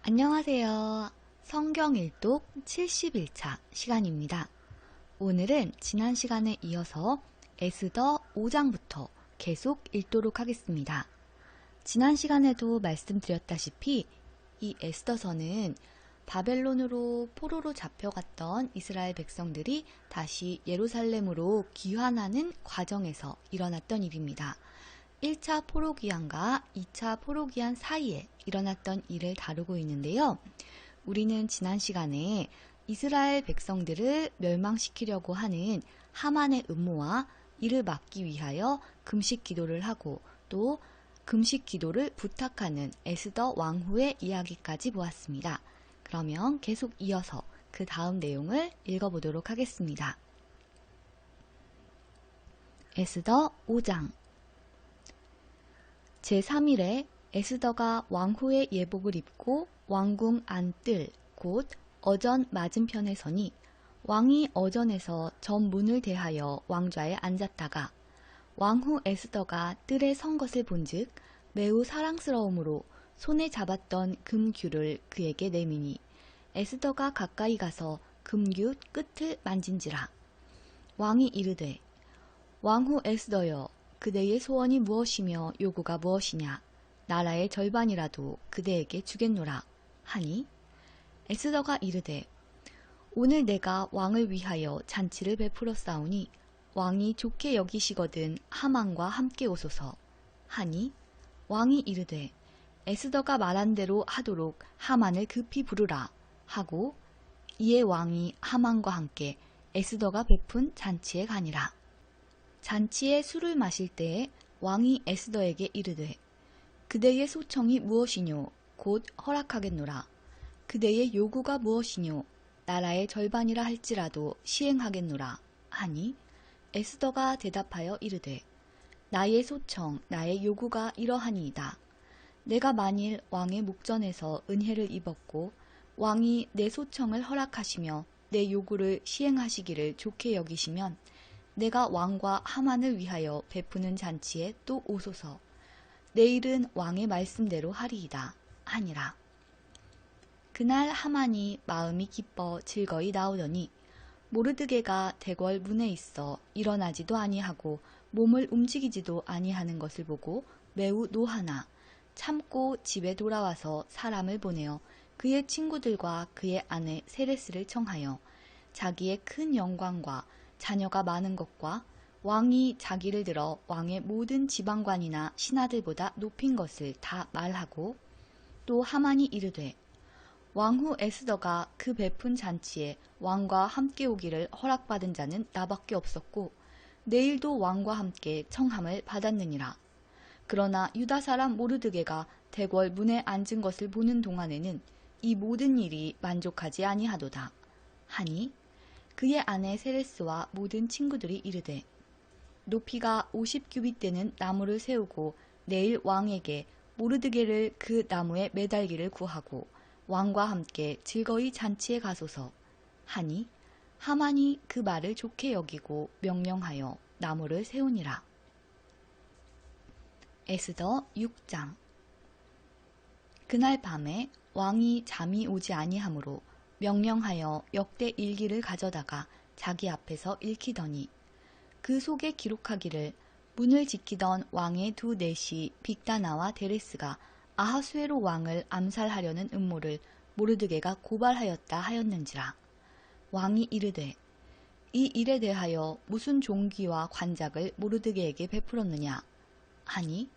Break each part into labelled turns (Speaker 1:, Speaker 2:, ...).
Speaker 1: 안녕하세요. 성경 일독 71차 시간입니다. 오늘은 지난 시간에 이어서 에스더 5장부터 계속 읽도록 하겠습니다. 지난 시간에도 말씀드렸다시피 이 에스더서는 바벨론으로 포로로 잡혀갔던 이스라엘 백성들이 다시 예루살렘으로 귀환하는 과정에서 일어났던 일입니다. 1차 포로기한과 2차 포로기한 사이에 일어났던 일을 다루고 있는데요. 우리는 지난 시간에 이스라엘 백성들을 멸망시키려고 하는 하만의 음모와 이를 막기 위하여 금식 기도를 하고 또 금식 기도를 부탁하는 에스더 왕후의 이야기까지 보았습니다. 그러면 계속 이어서 그 다음 내용을 읽어보도록 하겠습니다. 에스더 5장 제3일에 에스더가 왕후의 예복을 입고 왕궁 안뜰 곧 어전 맞은편에 서니 왕이 어전에서 전 문을 대하여 왕좌에 앉았다가 왕후 에스더가 뜰에 선 것을 본즉 매우 사랑스러움으로 손에 잡았던 금규를 그에게 내미니 에스더가 가까이 가서 금규 끝을 만진지라. 왕이 이르되 왕후 에스더여 그대의 소원이 무엇이며 요구가 무엇이냐 나라의 절반이라도 그대에게 주겠노라 하니 에스더가 이르되 오늘 내가 왕을 위하여 잔치를 베풀었사오니 왕이 좋게 여기시거든 하만과 함께 오소서 하니 왕이 이르되 에스더가 말한 대로 하도록 하만을 급히 부르라 하고 이에 왕이 하만과 함께 에스더가 베푼 잔치에 가니라. 잔치에 술을 마실 때에 왕이 에스더에게 이르되 그대의 소청이 무엇이뇨 곧 허락하겠노라. 그대의 요구가 무엇이뇨 나라의 절반이라 할지라도 시행하겠노라 하니 에스더가 대답하여 이르되 나의 소청 나의 요구가 이러하니이다. 내가 만일 왕의 목전에서 은혜를 입었고 왕이 내 소청을 허락하시며 내 요구를 시행하시기를 좋게 여기시면 내가 왕과 하만을 위하여 베푸는 잔치에 또 오소서. 내일은 왕의 말씀대로 하리이다 하니라. 그날 하만이 마음이 기뻐 즐거이 나오더니 모르드게가 대궐 문에 있어 일어나지도 아니하고 몸을 움직이지도 아니하는 것을 보고 매우 노하나 참고 집에 돌아와서 사람을 보내어 그의 친구들과 그의 아내 세레스를 청하여 자기의 큰 영광과 자녀가 많은 것과 왕이 자기를 들어 왕의 모든 지방관이나 신하들보다 높인 것을 다 말하고 또 하만이 이르되 왕후 에스더가 그 베푼 잔치에 왕과 함께 오기를 허락받은 자는 나밖에 없었고 내일도 왕과 함께 청함을 받았느니라. 그러나 유다 사람 모르드게가 대궐 문에 앉은 것을 보는 동안에는 이 모든 일이 만족하지 아니하도다 하니 그의 아내 세레스와 모든 친구들이 이르되 높이가 50규빗 되는 나무를 세우고 내일 왕에게 모르드게를 그 나무에 매달기를 구하고 왕과 함께 즐거이 잔치에 가소서 하니 하만이 그 말을 좋게 여기고 명령하여 나무를 세우니라. 에스더 6장 그날 밤에 왕이 잠이 오지 아니하므로 명령하여 역대 일기를 가져다가 자기 앞에서 읽히더니 그 속에 기록하기를 문을 지키던 왕의 두 내시 빅다나와 데레스가 아하수에로 왕을 암살하려는 음모를 모르드게가 고발하였다 하였는지라. 왕이 이르되 이 일에 대하여 무슨 종기와 관작을 모르드게에게 베풀었느냐 하니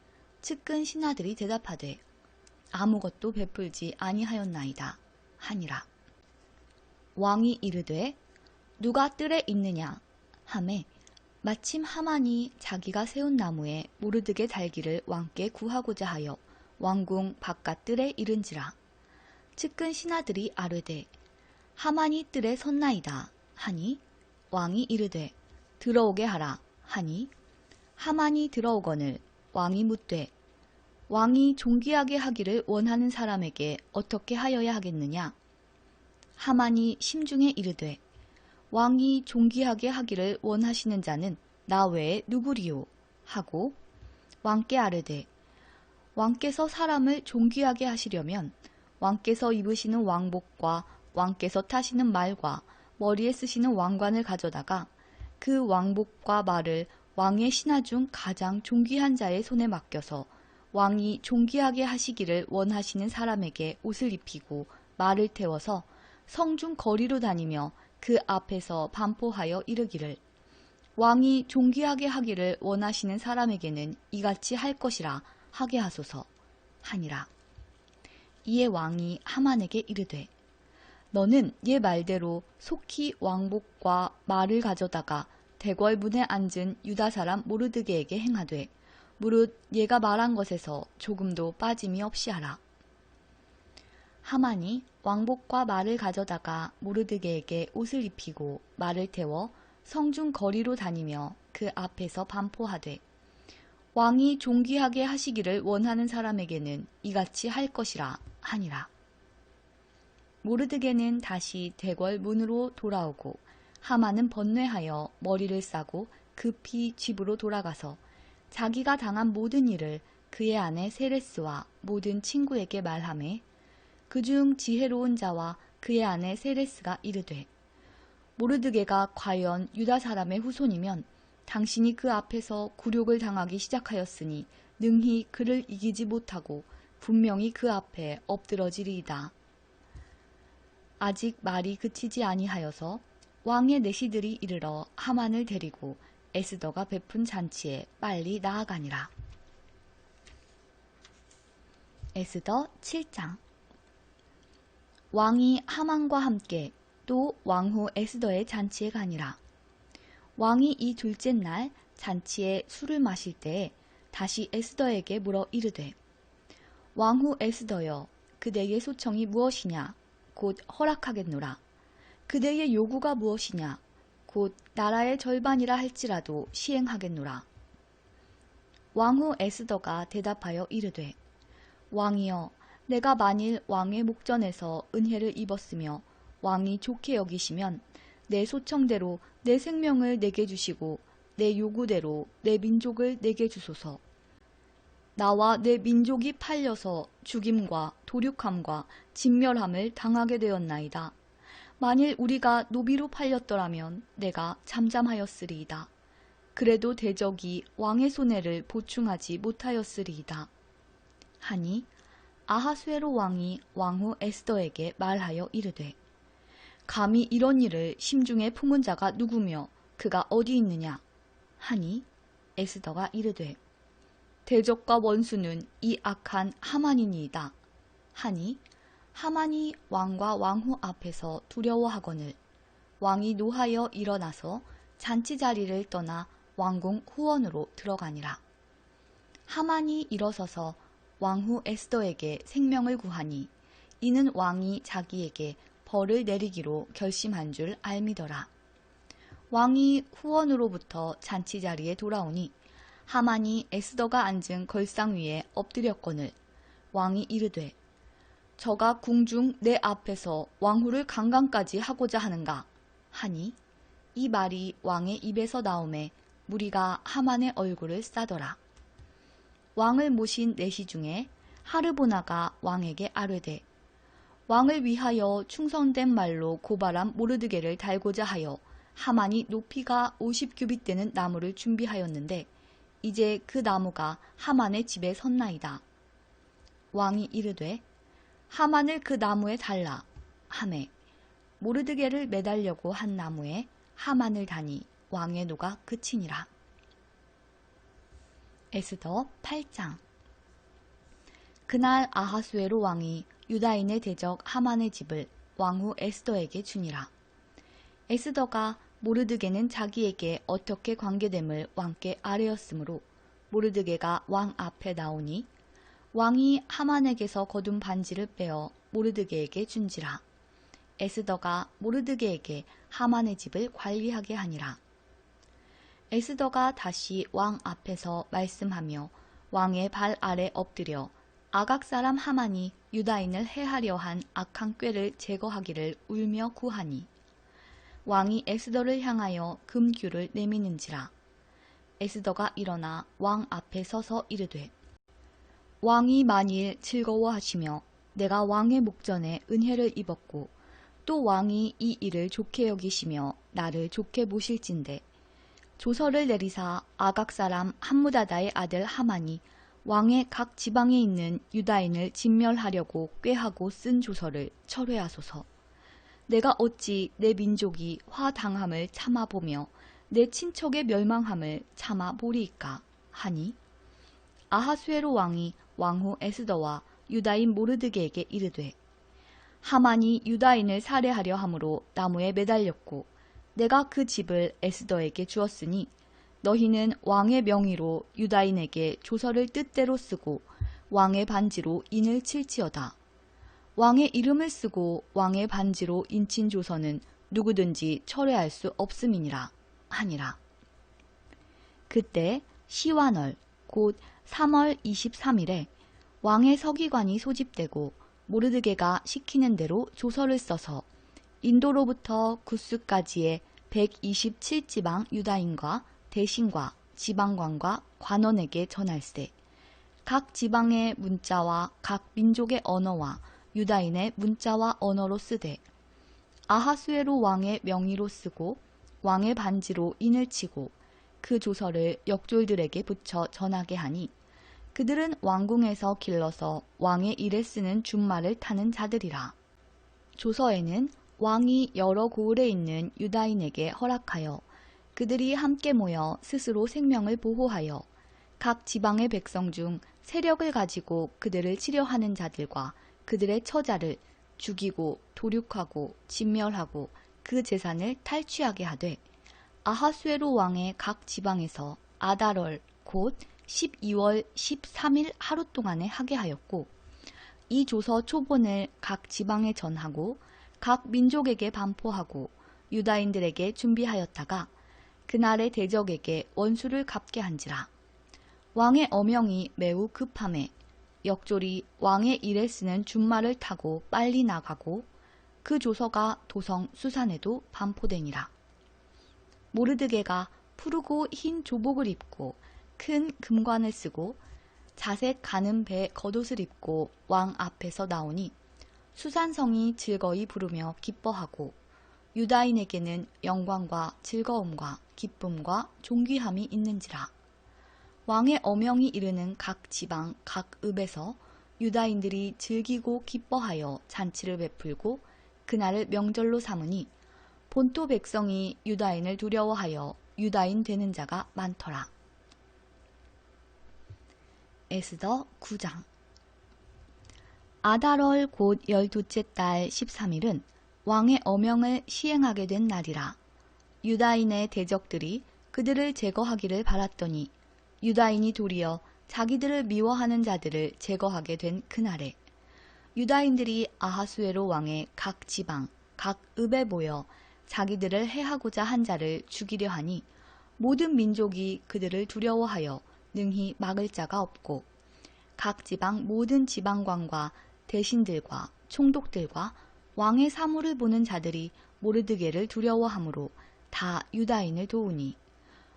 Speaker 1: 측근 신하들이 대답하되 아무것도 베풀지 아니하였나이다 하니라. 왕이 이르되 누가 뜰에 있느냐 하매 마침 하만이 자기가 세운 나무에 모르드게 달기를 왕께 구하고자 하여 왕궁 바깥 뜰에 이른지라. 측근 신하들이 아뢰되 하만이 뜰에 섰나이다 하니 왕이 이르되 들어오게 하라 하니 하만이 들어오거늘 왕이 묻되 왕이 존귀하게 하기를 원하는 사람에게 어떻게 하여야 하겠느냐. 하만이 심중에 이르되 왕이 존귀하게 하기를 원하시는 자는 나 외에 누구리요 하고 왕께 아뢰되 왕께서 사람을 존귀하게 하시려면 왕께서 입으시는 왕복과 왕께서 타시는 말과 머리에 쓰시는 왕관을 가져다가 그 왕복과 말을 왕의 신하 중 가장 존귀한 자의 손에 맡겨서 왕이 존귀하게 하시기를 원하시는 사람에게 옷을 입히고 말을 태워서 성중 거리로 다니며 그 앞에서 반포하여 이르기를 왕이 존귀하게 하기를 원하시는 사람에게는 이같이 할 것이라 하게 하소서 하니라. 이에 왕이 하만에게 이르되 너는 얘 말대로 속히 왕복과 말을 가져다가 대궐 문에 앉은 유다 사람 모르드게에게 행하되 무릇 얘가 말한 것에서 조금도 빠짐이 없이 하라. 하만이 왕복과 말을 가져다가 모르드게에게 옷을 입히고 말을 태워 성중 거리로 다니며 그 앞에서 반포하되 왕이 존귀하게 하시기를 원하는 사람에게는 이같이 할 것이라 하니라. 모르드게는 다시 대궐 문으로 돌아오고 하만은 번뇌하여 머리를 싸고 급히 집으로 돌아가서 자기가 당한 모든 일을 그의 아내 세레스와 모든 친구에게 말하매 그중 지혜로운 자와 그의 아내 세레스가 이르되 모르드게가 과연 유다 사람의 후손이면 당신이 그 앞에서 굴욕을 당하기 시작하였으니 능히 그를 이기지 못하고 분명히 그 앞에 엎드러지리이다. 아직 말이 그치지 아니하여서 왕의 내시들이 이르러 하만을 데리고 에스더가 베푼 잔치에 빨리 나아가니라. 에스더 7장. 왕이 하만과 함께 또 왕후 에스더의 잔치에 가니라. 왕이 이 둘째 날 잔치에 술을 마실 때에 다시 에스더에게 물어 이르되 왕후 에스더여 그대의 소청이 무엇이냐 곧 허락하겠노라. 그대의 요구가 무엇이냐 곧 나라의 절반이라 할지라도 시행하겠노라. 왕후 에스더가 대답하여 이르되 왕이여 내가 만일 왕의 목전에서 은혜를 입었으며 왕이 좋게 여기시면 내 소청대로 내 생명을 내게 주시고 내 요구대로 내 민족을 내게 주소서. 나와 내 민족이 팔려서 죽임과 도륙함과 진멸함을 당하게 되었나이다. 만일 우리가 노비로 팔렸더라면 내가 잠잠하였으리이다. 그래도 대적이 왕의 손해를 보충하지 못하였으리이다. 하니 아하수에로 왕이 왕후 에스더에게 말하여 이르되 감히 이런 일을 심중에 품은 자가 누구며 그가 어디 있느냐 하니 에스더가 이르되 대적과 원수는 이 악한 하만이니이다 하니 하만이 왕과 왕후 앞에서 두려워하거늘 왕이 노하여 일어나서 잔치 자리를 떠나 왕궁 후원으로 들어가니라. 하만이 일어서서 왕후 에스더에게 생명을 구하니 이는 왕이 자기에게 벌을 내리기로 결심한 줄 알미더라. 왕이 후원으로부터 잔치 자리에 돌아오니 하만이 에스더가 앉은 걸상 위에 엎드렸거늘 왕이 이르되 저가 궁중 내 앞에서 왕후를 강간까지 하고자 하는가 하니 이 말이 왕의 입에서 나오매 무리가 하만의 얼굴을 싸더라. 왕을 모신 내시 중에 하르보나가 왕에게 아뢰되 왕을 위하여 충성된 말로 고발한 모르드게를 달고자 하여 하만이 높이가 50규빗 되는 나무를 준비하였는데 이제 그 나무가 하만의 집에 섰나이다. 왕이 이르되 하만을 그 나무에 달라 하매 모르드게를 매달려고 한 나무에 하만을 다니 왕의 노가 그치니라. 에스더 8장. 그날 아하수에로 왕이 유다인의 대적 하만의 집을 왕후 에스더에게 주니라. 에스더가 모르드게는 자기에게 어떻게 관계됨을 왕께 아뢰었으므로 모르드게가 왕 앞에 나오니 왕이 하만에게서 거둔 반지를 빼어 모르드게에게 준지라. 에스더가 모르드게에게 하만의 집을 관리하게 하니라. 에스더가 다시 왕 앞에서 말씀하며 왕의 발 아래 엎드려 아각 사람 하만이 유다인을 해하려 한 악한 꾀를 제거하기를 울며 구하니 왕이 에스더를 향하여 금규를 내미는지라. 에스더가 일어나 왕 앞에 서서 이르되 왕이 만일 즐거워하시며 내가 왕의 목전에 은혜를 입었고 또 왕이 이 일을 좋게 여기시며 나를 좋게 보실진대 조서를 내리사 아각 사람 함무다다의 아들 하만이 왕의 각 지방에 있는 유다인을 진멸하려고 꾀하고 쓴 조서를 철회하소서. 내가 어찌 내 민족이 화당함을 참아보며 내 친척의 멸망함을 참아보리이까 하니 아하수에로 왕이 왕후 에스더와 유다인 모르드게에게 이르되 하만이 유다인을 살해하려 함으로 나무에 매달렸고 내가 그 집을 에스더에게 주었으니 너희는 왕의 명의로 유다인에게 조서를 뜻대로 쓰고 왕의 반지로 인을 칠지어다. 왕의 이름을 쓰고 왕의 반지로 인친 조서는 누구든지 철회할 수 없음이니라 하니라. 그때 시완월 곧 3월 23일에 왕의 서기관이 소집되고 모르드게가 시키는 대로 조서를 써서 인도로부터 구스까지의 127지방 유다인과 대신과 지방관과 관원에게 전할세. 각 지방의 문자와 각 민족의 언어와 유다인의 문자와 언어로 쓰되 아하수에로 왕의 명의로 쓰고 왕의 반지로 인을 치고 그 조서를 역졸들에게 붙여 전하게 하니 그들은 왕궁에서 길러서 왕의 일에 쓰는 준말을 타는 자들이라. 조서에는 왕이 여러 고을에 있는 유다인에게 허락하여 그들이 함께 모여 스스로 생명을 보호하여 각 지방의 백성 중 세력을 가지고 그들을 치려하는 자들과 그들의 처자를 죽이고 도륙하고 진멸하고 그 재산을 탈취하게 하되 아하수에로 왕의 각 지방에서 아달월 곧 12월 13일 하루 동안에 하게 하였고 이 조서 초본을 각 지방에 전하고 각 민족에게 반포하고 유다인들에게 준비하였다가 그날의 대적에게 원수를 갚게 한지라. 왕의 어명이 매우 급함에 역졸이 왕의 일에 쓰는 준말을 타고 빨리 나가고 그 조서가 도성 수산에도 반포되니라. 모르드게가 푸르고 흰 조복을 입고 큰 금관을 쓰고 자색 가는 배 겉옷을 입고 왕 앞에서 나오니 수산성이 즐거이 부르며 기뻐하고 유다인에게는 영광과 즐거움과 기쁨과 존귀함이 있는지라. 왕의 어명이 이르는 각 지방 각 읍에서 유다인들이 즐기고 기뻐하여 잔치를 베풀고 그날을 명절로 삼으니 본토 백성이 유다인을 두려워하여 유다인 되는 자가 많더라. 에스더 9장. 아달월 곧 12째 달 13일은 왕의 어명을 시행하게 된 날이라. 유다인의 대적들이 그들을 제거하기를 바랐더니 유다인이 도리어 자기들을 미워하는 자들을 제거하게 된 그날에 유다인들이 아하수에로 왕의 각 지방 각 읍에 모여 자기들을 해하고자 한 자를 죽이려 하니 모든 민족이 그들을 두려워하여 능히 막을 자가 없고 각 지방 모든 지방관과 대신들과 총독들과 왕의 사물을 보는 자들이 모르드게를 두려워하므로 다 유다인을 도우니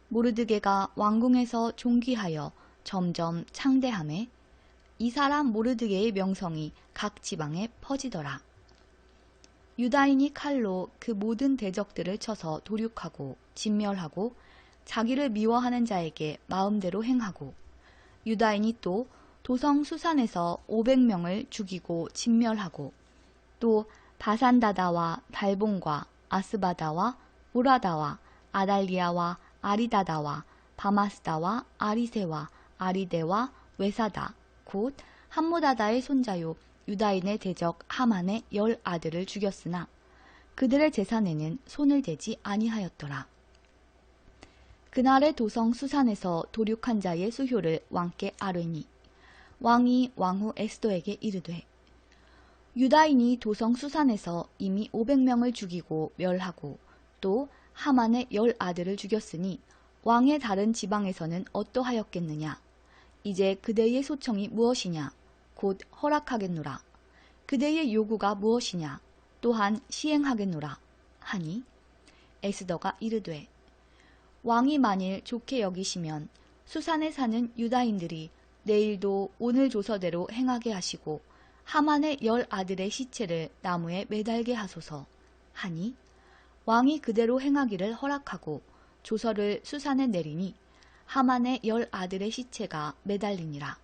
Speaker 1: 모르드게가 왕궁에서 존귀하여 점점 창대함에 이 사람 모르드게의 명성이 각 지방에 퍼지더라. 유다인이 칼로 그 모든 대적들을 쳐서 도륙하고 진멸하고 자기를 미워하는 자에게 마음대로 행하고 유다인이 또 도성 수산에서 500명을 죽이고 진멸하고 또 바산다다와 달본과 아스바다와 모라다와 아달리아와 아리다다와 바마스다와 아리세와 아리데와 외사다 곧 함무다다의 손자요 유다인의 대적 하만의 10아들을 죽였으나 그들의 재산에는 손을 대지 아니하였더라. 그날의 도성 수산에서 도륙한 자의 수효를 왕께 아뢰니 왕이 왕후 에스더에게 이르되 유다인이 도성 수산에서 이미 500명을 죽이고 멸하고 또 하만의 10아들을 죽였으니 왕의 다른 지방에서는 어떠하였겠느냐. 이제 그대의 소청이 무엇이냐. 곧 허락하겠노라. 그대의 요구가 무엇이냐. 또한 시행하겠노라. 하니 에스더가 이르되 왕이 만일 좋게 여기시면 수산에 사는 유다인들이 내일도 오늘 조서대로 행하게 하시고 하만의 10아들의 시체를 나무에 매달게 하소서 하니 왕이 그대로 행하기를 허락하고 조서를 수산에 내리니 하만의 10아들의 시체가 매달리니라.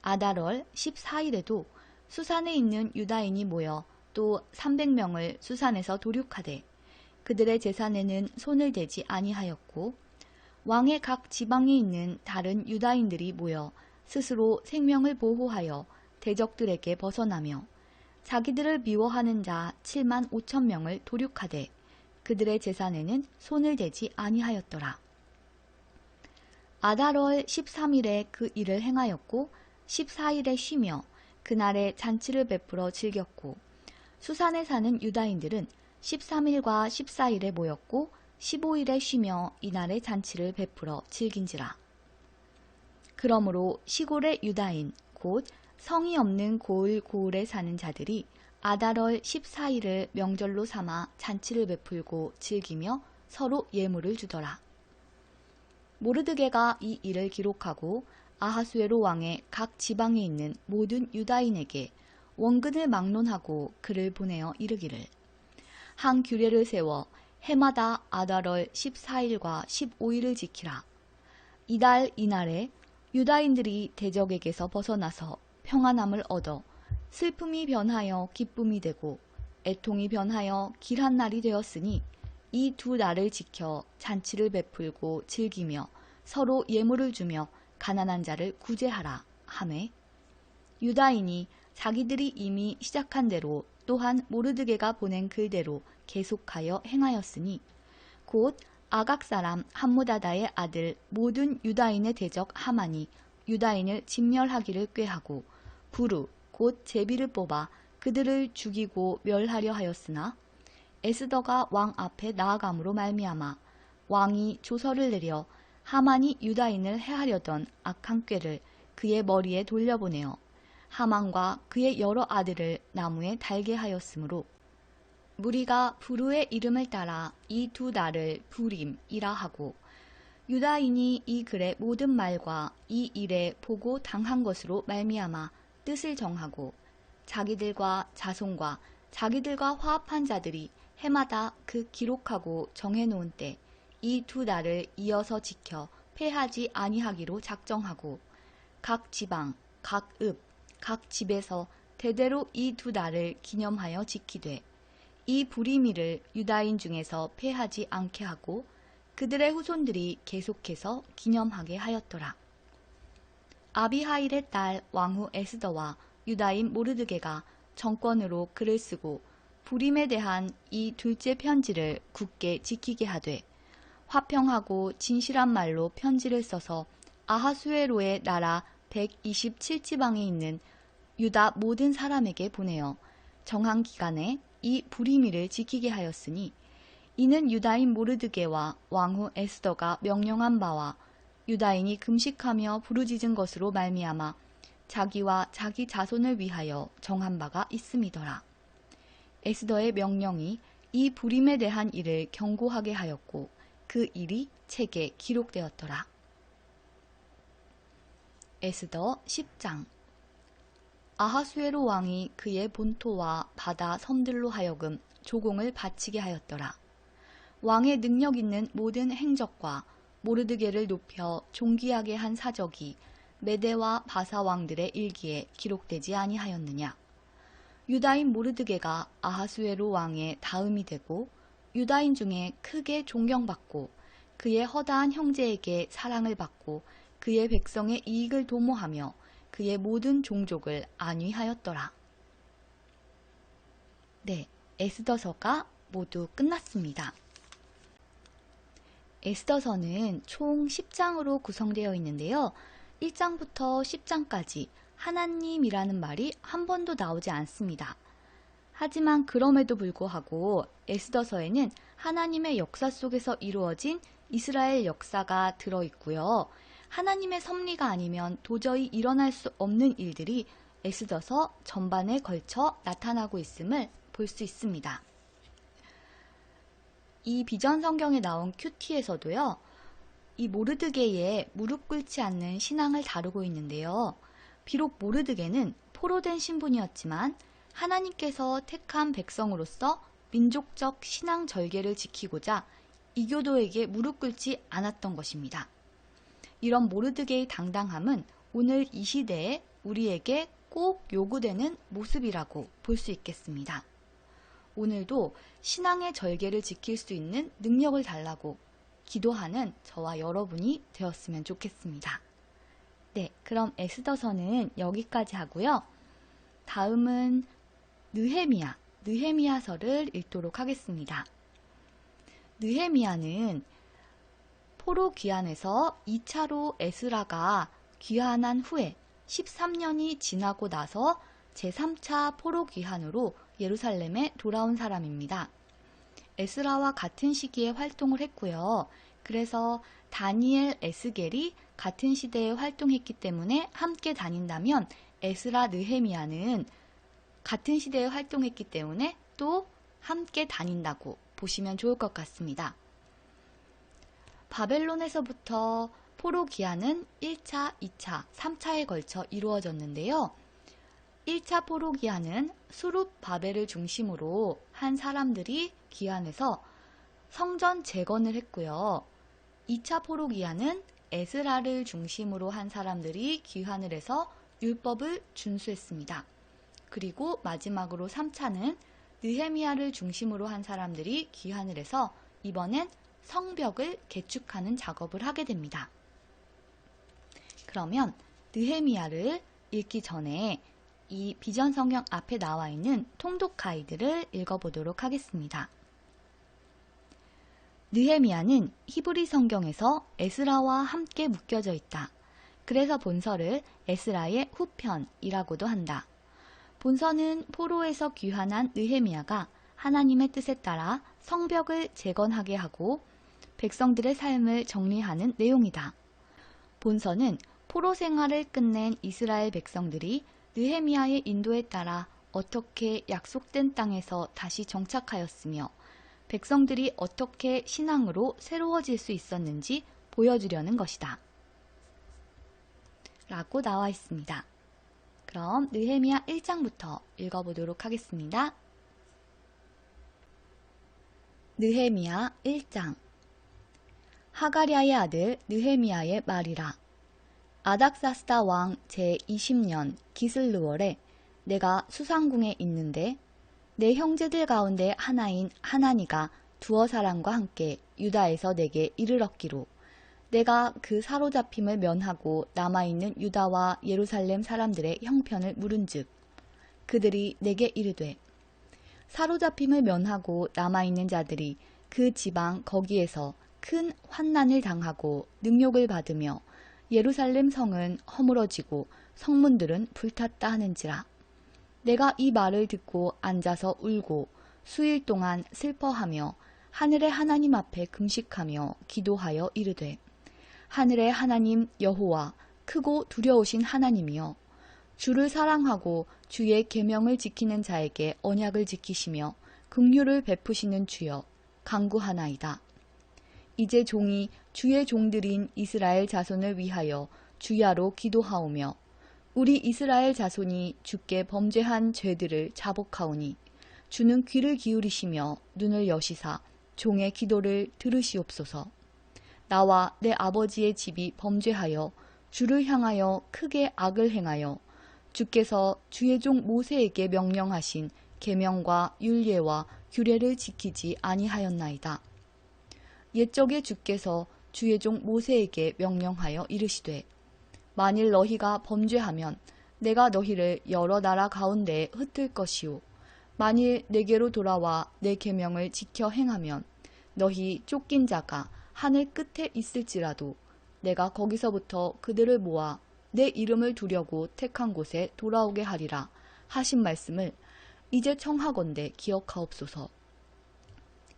Speaker 1: 아달월 14일에도 수산에 있는 유다인이 모여 또 300명을 수산에서 도륙하되 그들의 재산에는 손을 대지 아니하였고 왕의 각 지방에 있는 다른 유다인들이 모여 스스로 생명을 보호하여 대적들에게 벗어나며 자기들을 미워하는 자 7만 5천 명을 도륙하되 그들의 재산에는 손을 대지 아니하였더라. 아달월 13일에 그 일을 행하였고 14일에 쉬며 그날에 잔치를 베풀어 즐겼고 수산에 사는 유다인들은 13일과 14일에 모였고 15일에 쉬며 이날에 잔치를 베풀어 즐긴지라. 그러므로 시골의 유다인 곧 성이 없는 고을에 사는 자들이 아달월 14일을 명절로 삼아 잔치를 베풀고 즐기며 서로 예물을 주더라. 모르드게가 이 일을 기록하고 아하수에로 왕의 각 지방에 있는 모든 유다인에게 원근을 막론하고 글을 보내어 이르기를 한 규례를 세워 해마다 아달월 14일과 15일을 지키라. 이달 이날에 유다인들이 대적에게서 벗어나서 평안함을 얻어 슬픔이 변하여 기쁨이 되고 애통이 변하여 길한 날이 되었으니 이 두 날을 지켜 잔치를 베풀고 즐기며 서로 예물을 주며 가난한 자를 구제하라 하매 유다인이 자기들이 이미 시작한 대로 또한 모르드게가 보낸 글대로 계속하여 행하였으니 곧 아각 사람 함무다다의 아들 모든 유다인의 대적 하만이 유다인을 진멸하기를 꾀하고 부르 곧 제비를 뽑아 그들을 죽이고 멸하려 하였으나 에스더가 왕 앞에 나아감으로 말미암아 왕이 조서를 내려 하만이 유다인을 해하려던 악한 꾀를 그의 머리에 돌려보내어 하만과 그의 여러 아들을 나무에 달게 하였으므로 무리가 부르의 이름을 따라 이 두 날을 부림이라 하고 유다인이 이 글의 모든 말과 이 일에 보고 당한 것으로 말미암아 뜻을 정하고 자기들과 자손과 자기들과 화합한 자들이 해마다 그 기록하고 정해놓은 때 이 두 날을 이어서 지켜 패하지 아니하기로 작정하고 각 지방, 각 읍, 각 집에서 대대로 이 두 날을 기념하여 지키되 이 부리미를 유다인 중에서 패하지 않게 하고 그들의 후손들이 계속해서 기념하게 하였더라. 아비하일의 딸 왕후 에스더와 유다인 모르드게가 정권으로 글을 쓰고 부림에 대한 이 둘째 편지를 굳게 지키게 하되 화평하고 진실한 말로 편지를 써서 아하수에로의 나라 127지방에 있는 유다 모든 사람에게 보내어 정한 기간에 이 부리미를 지키게 하였으니 이는 유다인 모르드게와 왕후 에스더가 명령한 바와 유다인이 금식하며 부르짖은 것으로 말미암아 자기와 자기 자손을 위하여 정한 바가 있음이더라. 에스더의 명령이 이 부림에 대한 일을 경고하게 하였고 그 일이 책에 기록되었더라. 에스더 10장. 아하수에로 왕이 그의 본토와 바다 섬들로 하여금 조공을 바치게 하였더라. 왕의 능력 있는 모든 행적과 모르드게를 높여 존귀하게 한 사적이 메대와 바사 왕들의 일기에 기록되지 아니하였느냐. 유다인 모르드게가 아하수에로 왕의 다음이 되고 유다인 중에 크게 존경받고 그의 허다한 형제에게 사랑을 받고 그의 백성의 이익을 도모하며 그의 모든 종족을 안위하였더라. 네, 에스더서가 모두 끝났습니다. 에스더서는 총 10장으로 구성되어 있는데요. 1장부터 10장까지 하나님이라는 말이 한 번도 나오지 않습니다. 하지만 그럼에도 불구하고 에스더서에는 하나님의 역사 속에서 이루어진 이스라엘 역사가 들어있고요. 하나님의 섭리가 아니면 도저히 일어날 수 없는 일들이 에스더서 전반에 걸쳐 나타나고 있음을 볼 수 있습니다. 이 비전 성경에 나온 큐티에서도요. 이 모르드게의 무릎 꿇지 않는 신앙을 다루고 있는데요. 비록 모르드게는 포로된 신분이었지만 하나님께서 택한 백성으로서 민족적 신앙 절개를 지키고자 이교도에게 무릎 꿇지 않았던 것입니다. 이런 모르드게의 당당함은 오늘 이 시대에 우리에게 꼭 요구되는 모습이라고 볼 수 있겠습니다. 오늘도 신앙의 절개를 지킬 수 있는 능력을 달라고 기도하는 저와 여러분이 되었으면 좋겠습니다. 네, 그럼 에스더서는 여기까지 하고요. 다음은 느헤미야서를 읽도록 하겠습니다. 느헤미야는 포로 귀환에서 2차로 에스라가 귀환한 후에 13년이 지나고 나서 제3차 포로 귀환으로 예루살렘에 돌아온 사람입니다. 에스라와 같은 시기에 활동을 했고요. 그래서 다니엘, 에스겔이 같은 시대에 활동했기 때문에 함께 다닌다면 에스라, 느헤미야는 같은 시대에 활동했기 때문에 또 함께 다닌다고 보시면 좋을 것 같습니다. 바벨론에서부터 포로 귀환은 1차, 2차, 3차에 걸쳐 이루어졌는데요. 1차 포로 귀환은 수룹 바벨을 중심으로 한 사람들이 귀환해서 성전 재건을 했고요. 2차 포로 귀환은 에스라를 중심으로 한 사람들이 귀환을 해서 율법을 준수했습니다. 그리고 마지막으로 3차는 느헤미야를 중심으로 한 사람들이 귀환을 해서 이번엔 성벽을 개축하는 작업을 하게 됩니다. 그러면 느헤미야를 읽기 전에 이 비전 성경 앞에 나와 있는 통독 가이드를 읽어보도록 하겠습니다. 느헤미야는 히브리 성경에서 에스라와 함께 묶여져 있다. 그래서 본서를 에스라의 후편이라고도 한다. 본서는 포로에서 귀환한 느헤미야가 하나님의 뜻에 따라 성벽을 재건하게 하고 백성들의 삶을 정리하는 내용이다. 본서는 포로 생활을 끝낸 이스라엘 백성들이 느헤미야의 인도에 따라 어떻게 약속된 땅에서 다시 정착하였으며 백성들이 어떻게 신앙으로 새로워질 수 있었는지 보여주려는 것이다. 라고 나와 있습니다. 그럼 느헤미야 1장부터 읽어보도록 하겠습니다. 느헤미야 1장. 하가랴의 아들 느헤미야의 말이라. 아닥사스다 왕 제20년 기슬르월에 내가 수상궁에 있는데 내 형제들 가운데 하나인 하나니가 두어 사람과 함께 유다에서 내게 이르렀기로 내가 그 사로잡힘을 면하고 남아있는 유다와 예루살렘 사람들의 형편을 물은즉 그들이 내게 이르되 사로잡힘을 면하고 남아있는 자들이 그 지방 거기에서 큰 환난을 당하고 능욕을 받으며 예루살렘 성은 허물어지고 성문들은 불탔다 하는지라. 내가 이 말을 듣고 앉아서 울고 수일 동안 슬퍼하며 하늘의 하나님 앞에 금식하며 기도하여 이르되 하늘의 하나님 여호와 크고 두려우신 하나님이여 주를 사랑하고 주의 계명을 지키는 자에게 언약을 지키시며 긍휼을 베푸시는 주여 간구하나이다. 이제 종이 주의 종들인 이스라엘 자손을 위하여 주야로 기도하오며 우리 이스라엘 자손이 주께 범죄한 죄들을 자복하오니 주는 귀를 기울이시며 눈을 여시사 종의 기도를 들으시옵소서. 나와 내 아버지의 집이 범죄하여 주를 향하여 크게 악을 행하여 주께서 주의 종 모세에게 명령하신 계명과 율례와 규례를 지키지 아니하였나이다. 옛적에 주께서 주의 종 모세에게 명령하여 이르시되 만일 너희가 범죄하면 내가 너희를 여러 나라 가운데에 흩을 것이요 만일 내게로 돌아와 내 계명을 지켜 행하면 너희 쫓긴 자가 하늘 끝에 있을지라도 내가 거기서부터 그들을 모아 내 이름을 두려고 택한 곳에 돌아오게 하리라 하신 말씀을 이제 청하건대 기억하옵소서.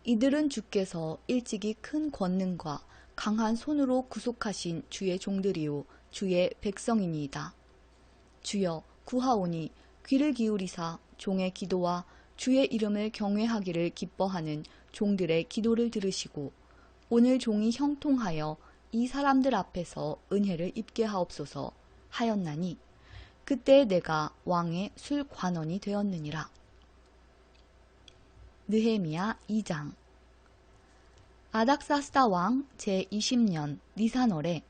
Speaker 1: 이들은 주께서 일찍이 큰 권능과 강한 손으로 구속하신 주의 종들이요 주의 백성이니이다. 주여 구하오니 귀를 기울이사 종의 기도와 주의 이름을 경외하기를 기뻐하는 종들의 기도를 들으시고 오늘 종이 형통하여 이 사람들 앞에서 은혜를 입게 하옵소서 하였나니 그때 내가 왕의 술관원이 되었느니라. 느헤미야 2장. 아닥사스다 왕 제20년 니산월에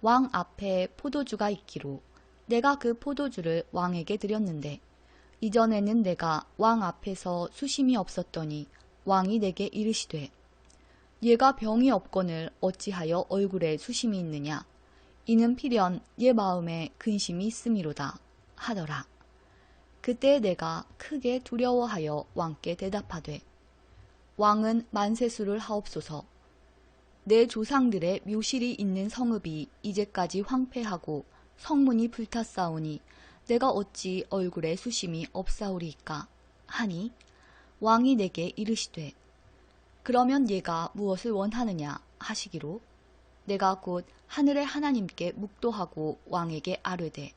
Speaker 1: 왕 앞에 포도주가 있기로 내가 그 포도주를 왕에게 드렸는데 이전에는 내가 왕 앞에서 수심이 없었더니 왕이 내게 이르시되 얘가 병이 없거늘 어찌하여 얼굴에 수심이 있느냐 이는 필연 얘 마음에 근심이 있음이로다 하더라. 그때 내가 크게 두려워하여 왕께 대답하되 왕은 만세수를 하옵소서. 내 조상들의 묘실이 있는 성읍이 이제까지 황폐하고 성문이 불탔사오니 내가 어찌 얼굴에 수심이 없사오리이까 하니 왕이 내게 이르시되 그러면 얘가 무엇을 원하느냐 하시기로 내가 곧 하늘의 하나님께 묵도하고 왕에게 아뢰되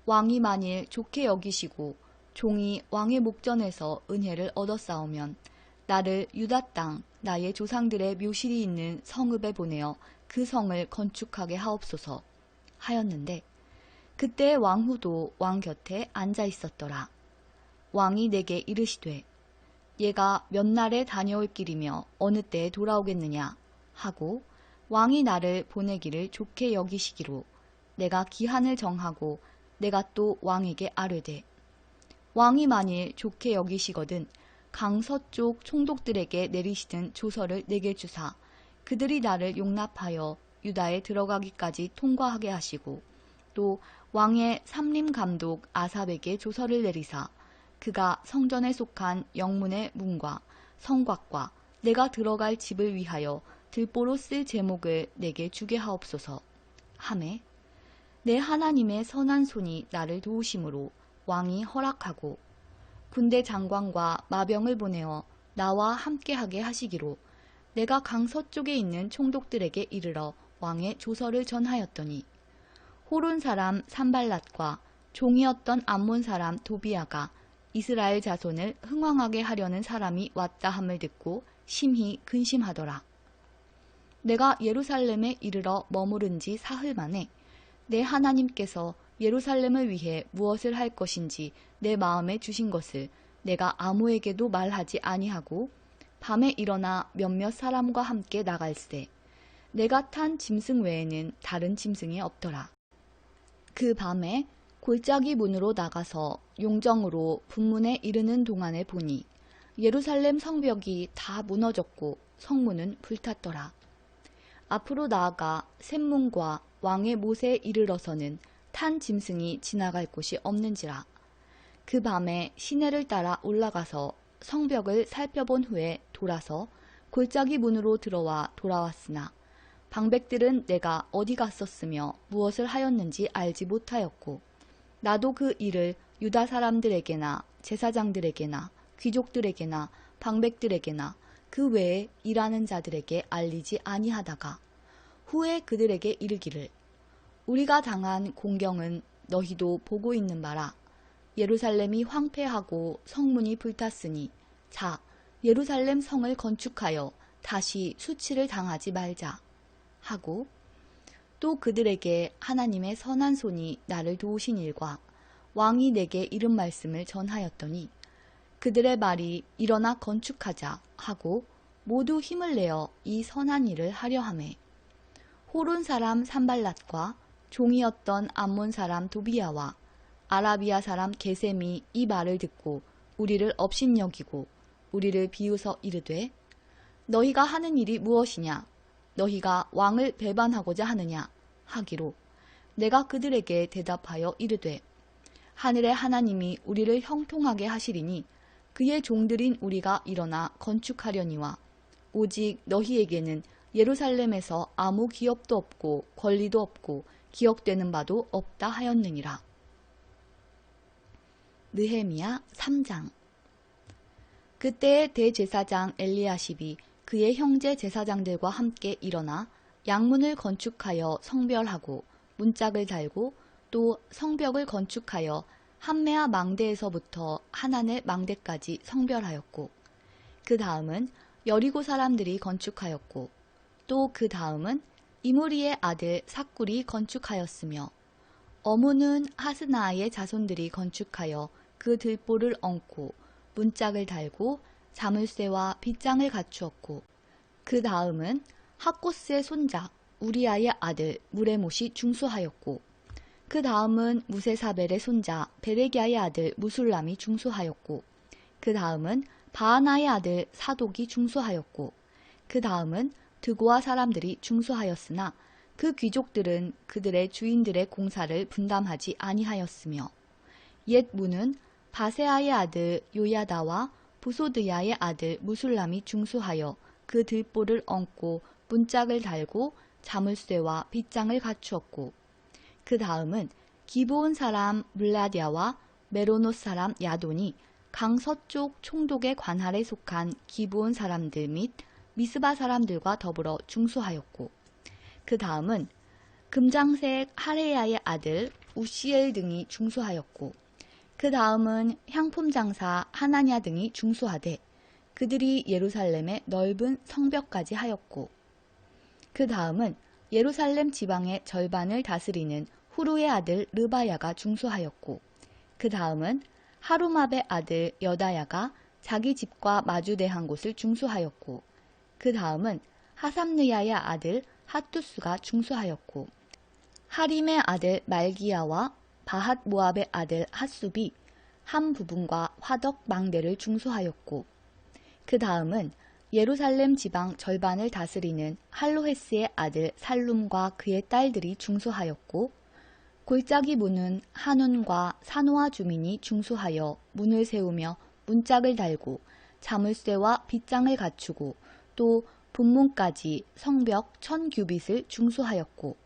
Speaker 1: 왕이 만일 좋게 여기시고 종이 왕의 목전에서 은혜를 얻었사오면 나를 유다 땅 나의 조상들의 묘실이 있는 성읍에 보내어 그 성을 건축하게 하옵소서 하였는데 그때 왕후도 왕 곁에 앉아 있었더라. 왕이 내게 이르시되 얘가 몇 날에 다녀올 길이며 어느 때에 돌아오겠느냐 하고 왕이 나를 보내기를 좋게 여기시기로 내가 기한을 정하고 내가 또 왕에게 아뢰되 왕이 만일 좋게 여기시거든 강서쪽 총독들에게 내리시던 조서를 내게 주사 그들이 나를 용납하여 유다에 들어가기까지 통과하게 하시고 또 왕의 삼림감독 아삽에게 조서를 내리사 그가 성전에 속한 영문의 문과 성곽과 내가 들어갈 집을 위하여 들보로 쓸 제목을 내게 주게 하옵소서 하매 내 하나님의 선한 손이 나를 도우심으로 왕이 허락하고 군대 장관과 마병을 보내어 나와 함께하게 하시기로 내가 강서쪽에 있는 총독들에게 이르러 왕의 조서를 전하였더니 호론 사람 산발랏과 종이었던 암몬 사람 도비아가 이스라엘 자손을 흥왕하게 하려는 사람이 왔다 함을 듣고 심히 근심하더라. 내가 예루살렘에 이르러 머무른 지 사흘 만에 내 하나님께서 예루살렘을 위해 무엇을 할 것인지 내 마음에 주신 것을 내가 아무에게도 말하지 아니하고 밤에 일어나 몇몇 사람과 함께 나갈새 내가 탄 짐승 외에는 다른 짐승이 없더라. 그 밤에 골짜기 문으로 나가서 용정으로 분문에 이르는 동안에 보니 예루살렘 성벽이 다 무너졌고 성문은 불탔더라. 앞으로 나아가 샘문과 왕의 못에 이르러서는 탄 짐승이 지나갈 곳이 없는지라. 그 밤에 시내를 따라 올라가서 성벽을 살펴본 후에 돌아서 골짜기 문으로 들어와 돌아왔으나 방백들은 내가 어디 갔었으며 무엇을 하였는지 알지 못하였고 나도 그 일을 유다 사람들에게나 제사장들에게나 귀족들에게나 방백들에게나 그 외에 일하는 자들에게 알리지 아니하다가 후에 그들에게 이르기를 우리가 당한 공경은 너희도 보고 있는 바라. 예루살렘이 황폐하고 성문이 불탔으니 자 예루살렘 성을 건축하여 다시 수치를 당하지 말자 하고 또 그들에게 하나님의 선한 손이 나를 도우신 일과 왕이 내게 이른 말씀을 전하였더니 그들의 말이 일어나 건축하자 하고 모두 힘을 내어 이 선한 일을 하려 하매 호론 사람 산발랏과 종이었던 암몬 사람 도비아와 아라비아 사람 게셈이 이 말을 듣고 우리를 업신여기고 우리를 비웃어 이르되 너희가 하는 일이 무엇이냐 너희가 왕을 배반하고자 하느냐 하기로 내가 그들에게 대답하여 이르되 하늘의 하나님이 우리를 형통하게 하시리니 그의 종들인 우리가 일어나 건축하려니와 오직 너희에게는 예루살렘에서 아무 기업도 없고 권리도 없고 기억되는 바도 없다 하였느니라. 느헤미야 3장. 그때의 대제사장 엘리야십이 그의 형제 제사장들과 함께 일어나 양문을 건축하여 성별하고 문짝을 달고 또 성벽을 건축하여 함메아 망대에서부터 하난의 망대까지 성별하였고 그 다음은 여리고 사람들이 건축하였고 또 그 다음은 이므리의 아들 삭굴이 건축하였으며 어무는 하스나의 자손들이 건축하여 그 들보를 얹고 문짝을 달고 자물쇠와 빗장을 갖추었고 그 다음은 학코스의 손자 우리아의 아들 무레못이 중수하였고 그 다음은 무세사벨의 손자 베레기야의 아들 무술람이 중수하였고 그 다음은 바하나의 아들 사독이 중수하였고 그 다음은 드고아 사람들이 중수하였으나 그 귀족들은 그들의 주인들의 공사를 분담하지 아니하였으며 옛 문은 바세아의 아들 요야다와 부소드야의 아들 무술람이 중수하여 그 들보를 얹고 문짝을 달고 자물쇠와 빗장을 갖추었고 그 다음은 기브온 사람 물라디아와 메로노 사람 야돈이 강서쪽 총독의 관할에 속한 기브온 사람들 및 미스바 사람들과 더불어 중수하였고 그 다음은 금장색 하레야의 아들 우시엘 등이 중수하였고 그 다음은 향품 장사 하나냐 등이 중수하되 그들이 예루살렘의 넓은 성벽까지 하였고 그 다음은 예루살렘 지방의 절반을 다스리는 후루의 아들 르바야가 중수하였고 그 다음은 하루맙의 아들 여다야가 자기 집과 마주대한 곳을 중수하였고 그 다음은 하삼느야의 아들 핫투스가 중수하였고 하림의 아들 말기야와 바핫 모압의 아들 핫숲이 한 부분과 화덕 망대를 중수하였고 그 다음은 예루살렘 지방 절반을 다스리는 할로헤스의 아들 살룸과 그의 딸들이 중수하였고 골짜기 문은 한운과 사노아 주민이 중수하여 문을 세우며 문짝을 달고 자물쇠와 빗장을 갖추고 또 분문까지 성벽 1000규빗을 중수하였고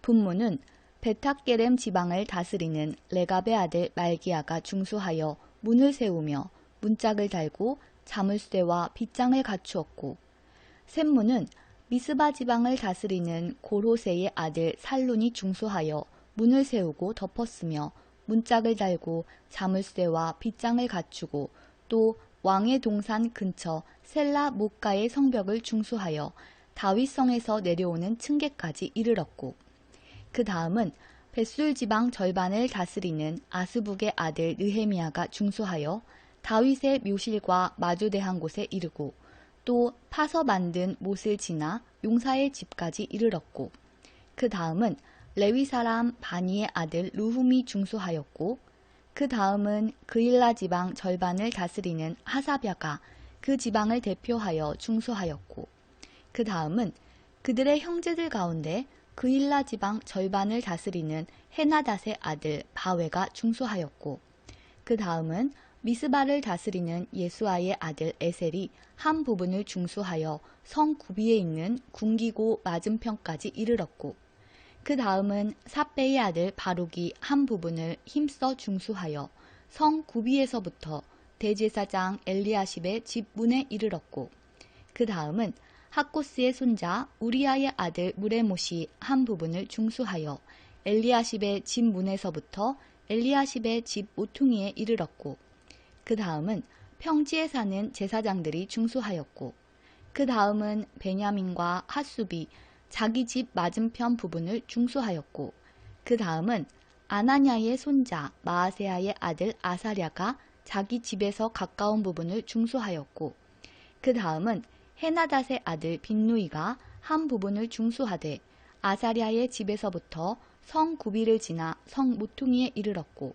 Speaker 1: 분문은 베탁게렘 지방을 다스리는 레갑의 아들 말기야가 중수하여 문을 세우며 문짝을 달고 자물쇠와 빗장을 갖추었고 샘문은 미스바 지방을 다스리는 고로세의 아들 살룬이 중수하여 문을 세우고 덮었으며 문짝을 달고 자물쇠와 빗장을 갖추고 또 왕의 동산 근처 셀라 목가의 성벽을 중수하여 다윗성에서 내려오는 층계까지 이르렀고 그 다음은 벳술 지방 절반을 다스리는 아스북의 아들 느헤미야가 중수하여 다윗의 묘실과 마주대한 곳에 이르고 또 파서 만든 못을 지나 용사의 집까지 이르렀고 그 다음은 레위 사람 바니의 아들 루훔이 중수하였고 그 다음은 그일라 지방 절반을 다스리는 하사랴가 그 지방을 대표하여 중수하였고 그 다음은 그들의 형제들 가운데 그일라 지방 절반을 다스리는 헤나닷의 아들 바웨가 중수하였고 그 다음은 미스바를 다스리는 예수아의 아들 에셀이 한 부분을 중수하여 성 구비에 있는 궁기고 맞은편까지 이르렀고 그 다음은 삿배의 아들 바룩이 한 부분을 힘써 중수하여 성 구비에서부터 대제사장 엘리야십의 집 문에 이르렀고 그 다음은 학코스의 손자 우리아의 아들 무레못이 한 부분을 중수하여 엘리야십의 집 문에서부터 엘리야십의 집 모퉁이에 이르렀고 그 다음은 평지에 사는 제사장들이 중수하였고 그 다음은 베냐민과 핫숲이 자기 집 맞은편 부분을 중수하였고 그 다음은 아나냐의 손자 마아세아의 아들 아사랴가 자기 집에서 가까운 부분을 중수하였고 그 다음은 헤나닷의 아들 빈누이가 한 부분을 중수하되 아사랴의 집에서부터 성 구비를 지나 성 모퉁이에 이르렀고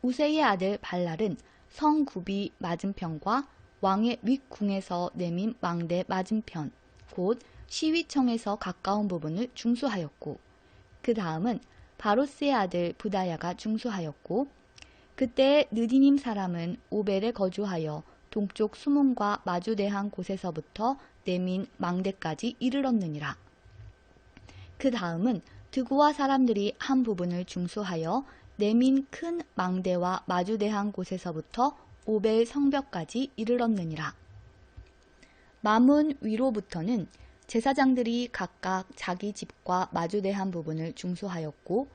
Speaker 1: 우세의 아들 발랄은 성 구비 맞은편과 왕의 윗궁에서 내민 망대 맞은편 곧 시위청에서 가까운 부분을 중수하였고 그 다음은 바로스의 아들 부다야가 중수하였고 그때 느디님 사람은 오벨에 거주하여 동쪽 수문과 마주대한 곳에서부터 내민 망대까지 이르렀느니라. 그 다음은 드고아 사람들이 한 부분을 중수하여 내민 큰 망대와 마주대한 곳에서부터 오벨 성벽까지 이르렀느니라. 마문 위로부터는 제사장들이 각각 자기 집과 마주대한 부분을 중수하였고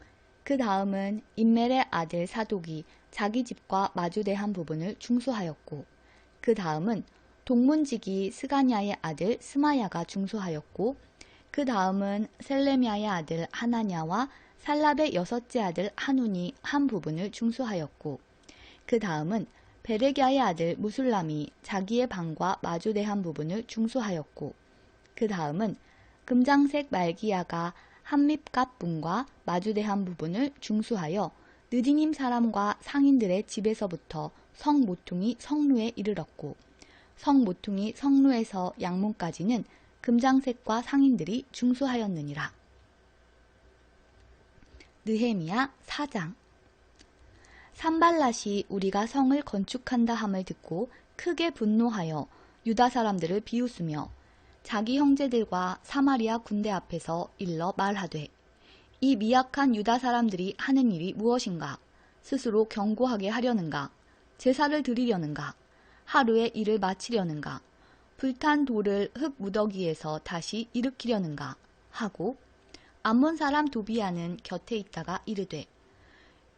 Speaker 1: 그 다음은 임멜의 아들 사독이 자기 집과 마주대한 부분을 중수하였고 그 다음은 동문지기 스가냐의 아들 스마야가 중수하였고 그 다음은 셀레미야의 아들 하나냐와 살랍의 여섯째 아들 한운이 한 부분을 중수하였고 그 다음은 베레기야의 아들 무술람이 자기의 방과 마주대한 부분을 중수하였고 그 다음은 금장색 말기야가 한밉갑 분과 마주대한 부분을 중수하여 느디님 사람과 상인들의 집에서부터 성모퉁이 성루에 이르렀고 성모퉁이 성루에서 양문까지는 금장색과 상인들이 중수하였느니라. 느헤미야 4장. 산발랏이 우리가 성을 건축한다 함을 듣고 크게 분노하여 유다 사람들을 비웃으며 자기 형제들과 사마리아 군대 앞에서 일러 말하되 이 미약한 유다 사람들이 하는 일이 무엇인가? 스스로 견고하게 하려는가? 제사를 드리려는가? 하루에 일을 마치려는가? 불탄 돌을 흙 무더기에서 다시 일으키려는가? 하고 암몬 사람 도비야는 곁에 있다가 이르되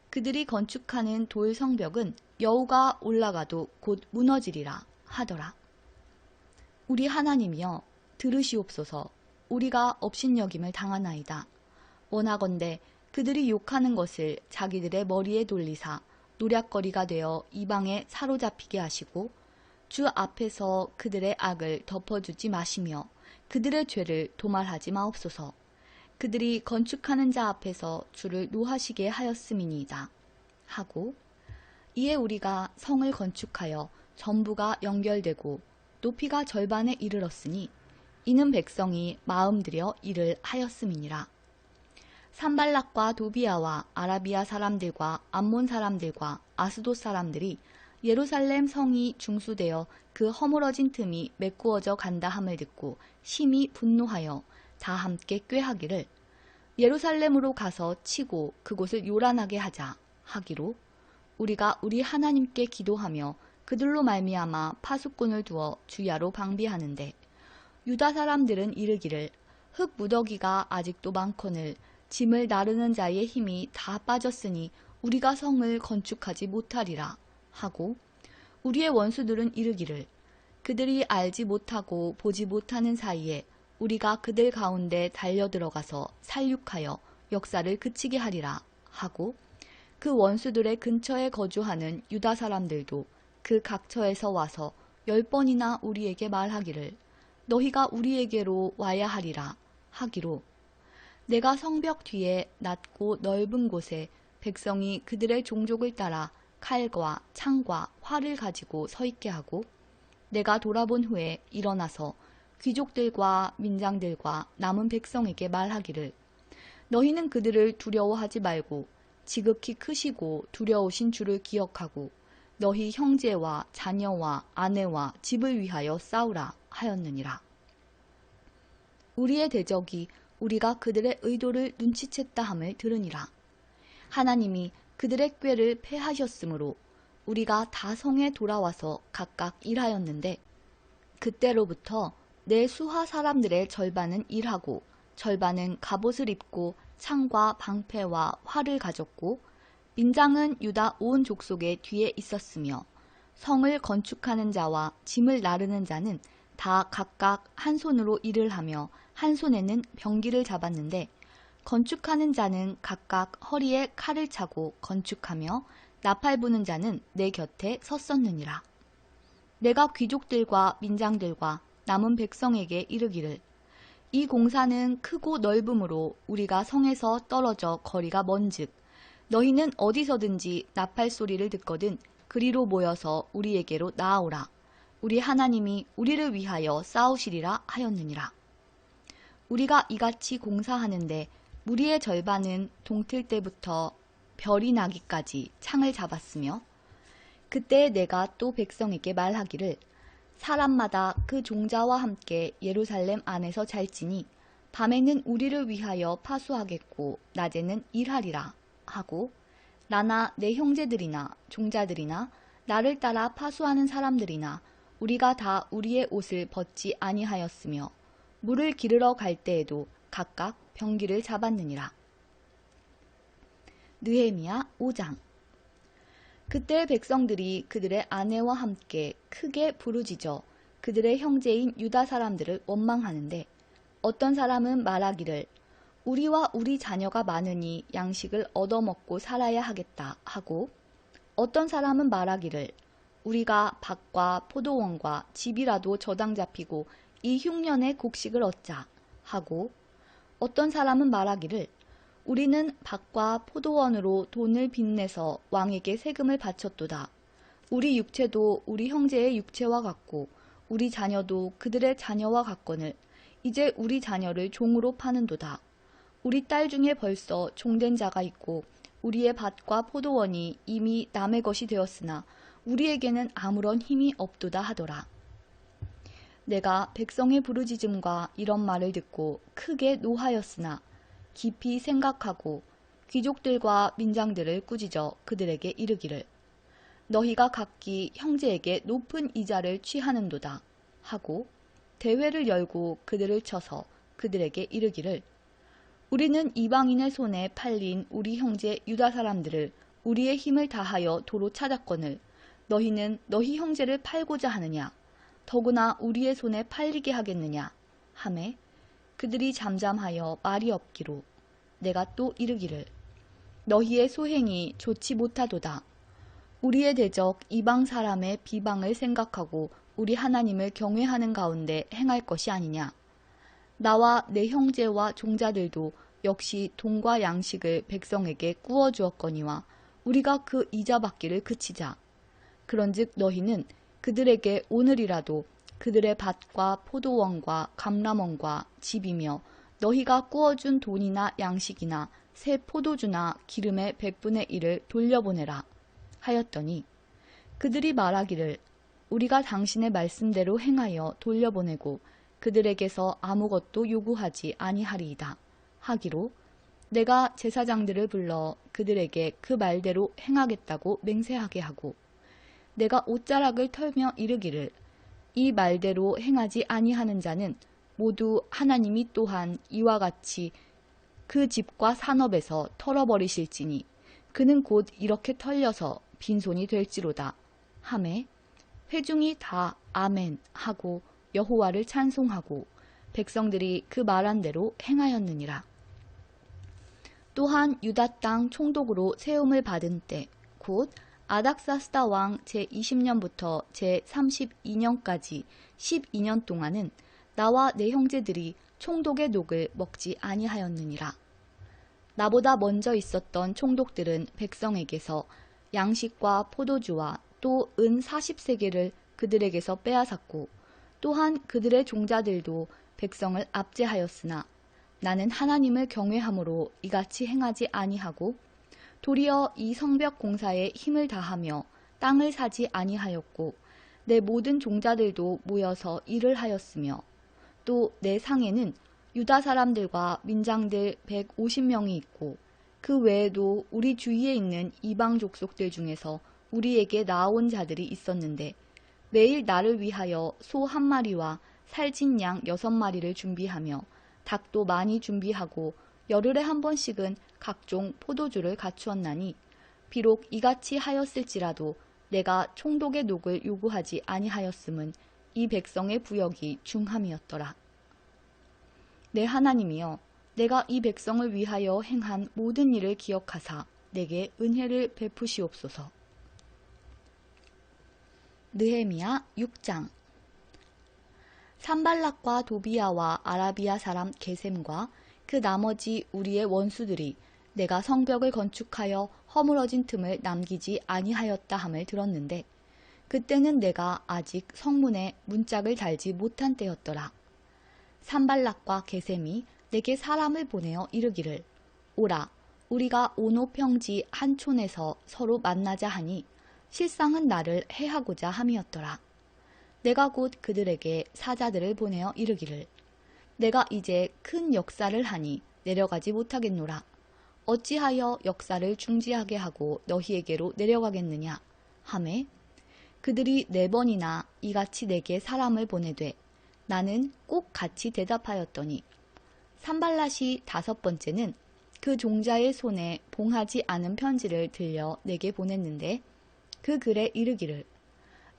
Speaker 1: 그들이 건축하는 돌 성벽은 여우가 올라가도 곧 무너지리라 하더라. 우리 하나님이여 들으시옵소서. 우리가 업신여김을 당하나이다. 원하건대 그들이 욕하는 것을 자기들의 머리에 돌리사 노략거리가 되어 이방에 사로잡히게 하시고 주 앞에서 그들의 악을 덮어주지 마시며 그들의 죄를 도말하지 마옵소서. 그들이 건축하는 자 앞에서 주를 노하시게 하였음이니이다. 하고 이에 우리가 성을 건축하여 전부가 연결되고 높이가 절반에 이르렀으니 이는 백성이 마음 들여 일을 하였음이니라. 산발락과 도비야와 아라비아 사람들과 암몬 사람들과 아스돗 사람들이 예루살렘 성이 중수되어 그 허물어진 틈이 메꾸어져 간다 함을 듣고 심히 분노하여 다 함께 꾀하기를 예루살렘으로 가서 치고 그곳을 요란하게 하자 하기로 우리가 우리 하나님께 기도하며 그들로 말미암아 파수꾼을 두어 주야로 방비하는데 유다 사람들은 이르기를 흙 무더기가 아직도 많거늘 짐을 나르는 자의 힘이 다 빠졌으니 우리가 성을 건축하지 못하리라 하고 우리의 원수들은 이르기를 그들이 알지 못하고 보지 못하는 사이에 우리가 그들 가운데 달려들어가서 살육하여 역사를 그치게 하리라 하고 그 원수들의 근처에 거주하는 유다 사람들도 그 각처에서 와서 10번이나 우리에게 말하기를 너희가 우리에게로 와야 하리라 하기로 내가 성벽 뒤에 낮고 넓은 곳에 백성이 그들의 종족을 따라 칼과 창과 활을 가지고 서 있게 하고 내가 돌아본 후에 일어나서 귀족들과 민장들과 남은 백성에게 말하기를 너희는 그들을 두려워하지 말고 지극히 크시고 두려우신 주를 기억하고 너희 형제와 자녀와 아내와 집을 위하여 싸우라 하였느니라. 우리의 대적이 우리가 그들의 의도를 눈치챘다 함을 들으니라. 하나님이 그들의 꾀를 패하셨으므로 우리가 다 성에 돌아와서 각각 일하였는데 그때로부터 내 수하 사람들의 절반은 일하고 절반은 갑옷을 입고 창과 방패와 활을 가졌고 민장은 유다 온 족속의 뒤에 있었으며 성을 건축하는 자와 짐을 나르는 자는 다 각각 한 손으로 일을 하며 한 손에는 병기를 잡았는데 건축하는 자는 각각 허리에 칼을 차고 건축하며 나팔 부는 자는 내 곁에 섰었느니라. 내가 귀족들과 민장들과 남은 백성에게 이르기를 이 공사는 크고 넓음으로 우리가 성에서 떨어져 거리가 먼즉 너희는 어디서든지 나팔 소리를 듣거든 그리로 모여서 우리에게로 나아오라. 우리 하나님이 우리를 위하여 싸우시리라 하였느니라. 우리가 이같이 공사하는데 무리의 절반은 동틀 때부터 별이 나기까지 창을 잡았으며 그때 내가 또 백성에게 말하기를 사람마다 그 종자와 함께 예루살렘 안에서 잘지니 밤에는 우리를 위하여 파수하겠고 낮에는 일하리라 하고 나나 내 형제들이나 종자들이나 나를 따라 파수하는 사람들이나 우리가 다 우리의 옷을 벗지 아니하였으며 물을 기르러 갈 때에도 각각 병기를 잡았느니라. 느헤미야 5장. 그때 백성들이 그들의 아내와 함께 크게 부르짖어 그들의 형제인 유다 사람들을 원망하는데 어떤 사람은 말하기를 우리와 우리 자녀가 많으니 양식을 얻어먹고 살아야 하겠다 하고, 어떤 사람은 말하기를 우리가 밭과 포도원과 집이라도 저당 잡히고 이 흉년에 곡식을 얻자 하고, 어떤 사람은 말하기를 우리는 밭과 포도원으로 돈을 빚내서 왕에게 세금을 바쳤도다. 우리 육체도 우리 형제의 육체와 같고 우리 자녀도 그들의 자녀와 같거늘 이제 우리 자녀를 종으로 파는도다. 우리 딸 중에 벌써 종된 자가 있고 우리의 밭과 포도원이 이미 남의 것이 되었으나 우리에게는 아무런 힘이 없도다 하더라. 내가 백성의 부르짖음과 이런 말을 듣고 크게 노하였으나 깊이 생각하고 귀족들과 민장들을 꾸짖어 그들에게 이르기를 너희가 각기 형제에게 높은 이자를 취하는도다 하고 대회를 열고 그들을 쳐서 그들에게 이르기를 우리는 이방인의 손에 팔린 우리 형제 유다 사람들을 우리의 힘을 다하여 도로 찾았거늘 너희는 너희 형제를 팔고자 하느냐 더구나 우리의 손에 팔리게 하겠느냐 하매 그들이 잠잠하여 말이 없기로 내가 또 이르기를 너희의 소행이 좋지 못하도다. 우리의 대적 이방 사람의 비방을 생각하고 우리 하나님을 경외하는 가운데 행할 것이 아니냐. 나와 내 형제와 종자들도 역시 돈과 양식을 백성에게 꾸어 주었거니와 우리가 그 이자 받기를 그치자. 그런즉 너희는 그들에게 오늘이라도 그들의 밭과 포도원과 감람원과 집이며 너희가 꾸어준 돈이나 양식이나 새 포도주나 기름의 100분의 1을 돌려보내라 하였더니 그들이 말하기를 우리가 당신의 말씀대로 행하여 돌려보내고 그들에게서 아무것도 요구하지 아니하리이다 하기로 내가 제사장들을 불러 그들에게 그 말대로 행하겠다고 맹세하게 하고 내가 옷자락을 털며 이르기를 이 말대로 행하지 아니하는 자는 모두 하나님이 또한 이와 같이 그 집과 산업에서 털어버리실지니 그는 곧 이렇게 털려서 빈손이 될지로다 하매 회중이 다 아멘 하고 여호와를 찬송하고 백성들이 그 말한 대로 행하였느니라. 또한 유다 땅 총독으로 세움을 받은 때 곧 아닥사스다 왕 제20년부터 제32년까지 12년 동안은 나와 내 형제들이 총독의 녹을 먹지 아니하였느니라. 나보다 먼저 있었던 총독들은 백성에게서 양식과 포도주와 또 은 40세겔을 그들에게서 빼앗았고 또한 그들의 종자들도 백성을 압제하였으나 나는 하나님을 경외함으로 이같이 행하지 아니하고 도리어 이 성벽 공사에 힘을 다하며 땅을 사지 아니하였고 내 모든 종자들도 모여서 일을 하였으며 또 내 상에는 유다 사람들과 민장들 150명이 있고 그 외에도 우리 주위에 있는 이방 족속들 중에서 우리에게 나아온 자들이 있었는데 매일 나를 위하여 소 1마리와 살찐 양 6마리를 준비하며 닭도 많이 준비하고 열흘에 한 번씩은 각종 포도주를 갖추었나니 비록 이같이 하였을지라도 내가 총독의 녹을 요구하지 아니하였음은 이 백성의 부역이 중함이었더라. 내 하나님이여 내가 이 백성을 위하여 행한 모든 일을 기억하사 내게 은혜를 베푸시옵소서. 느헤미야 6장. 산발락과 도비야와 아라비아 사람 게셈과 그 나머지 우리의 원수들이 내가 성벽을 건축하여 허물어진 틈을 남기지 아니하였다 함을 들었는데 그때는 내가 아직 성문에 문짝을 달지 못한 때였더라. 산발락과 게셈이 내게 사람을 보내어 이르기를 오라 우리가 오노 평지 한 촌에서 서로 만나자 하니 실상은 나를 해하고자 함이었더라. 내가 곧 그들에게 사자들을 보내어 이르기를 내가 이제 큰 역사를 하니 내려가지 못하겠노라. 어찌하여 역사를 중지하게 하고 너희에게로 내려가겠느냐 하매 그들이 4번이나 이같이 내게 사람을 보내되 나는 꼭 같이 대답하였더니 산발랏이 5번째는 그 종자의 손에 봉하지 않은 편지를 들려 내게 보냈는데 그 글에 이르기를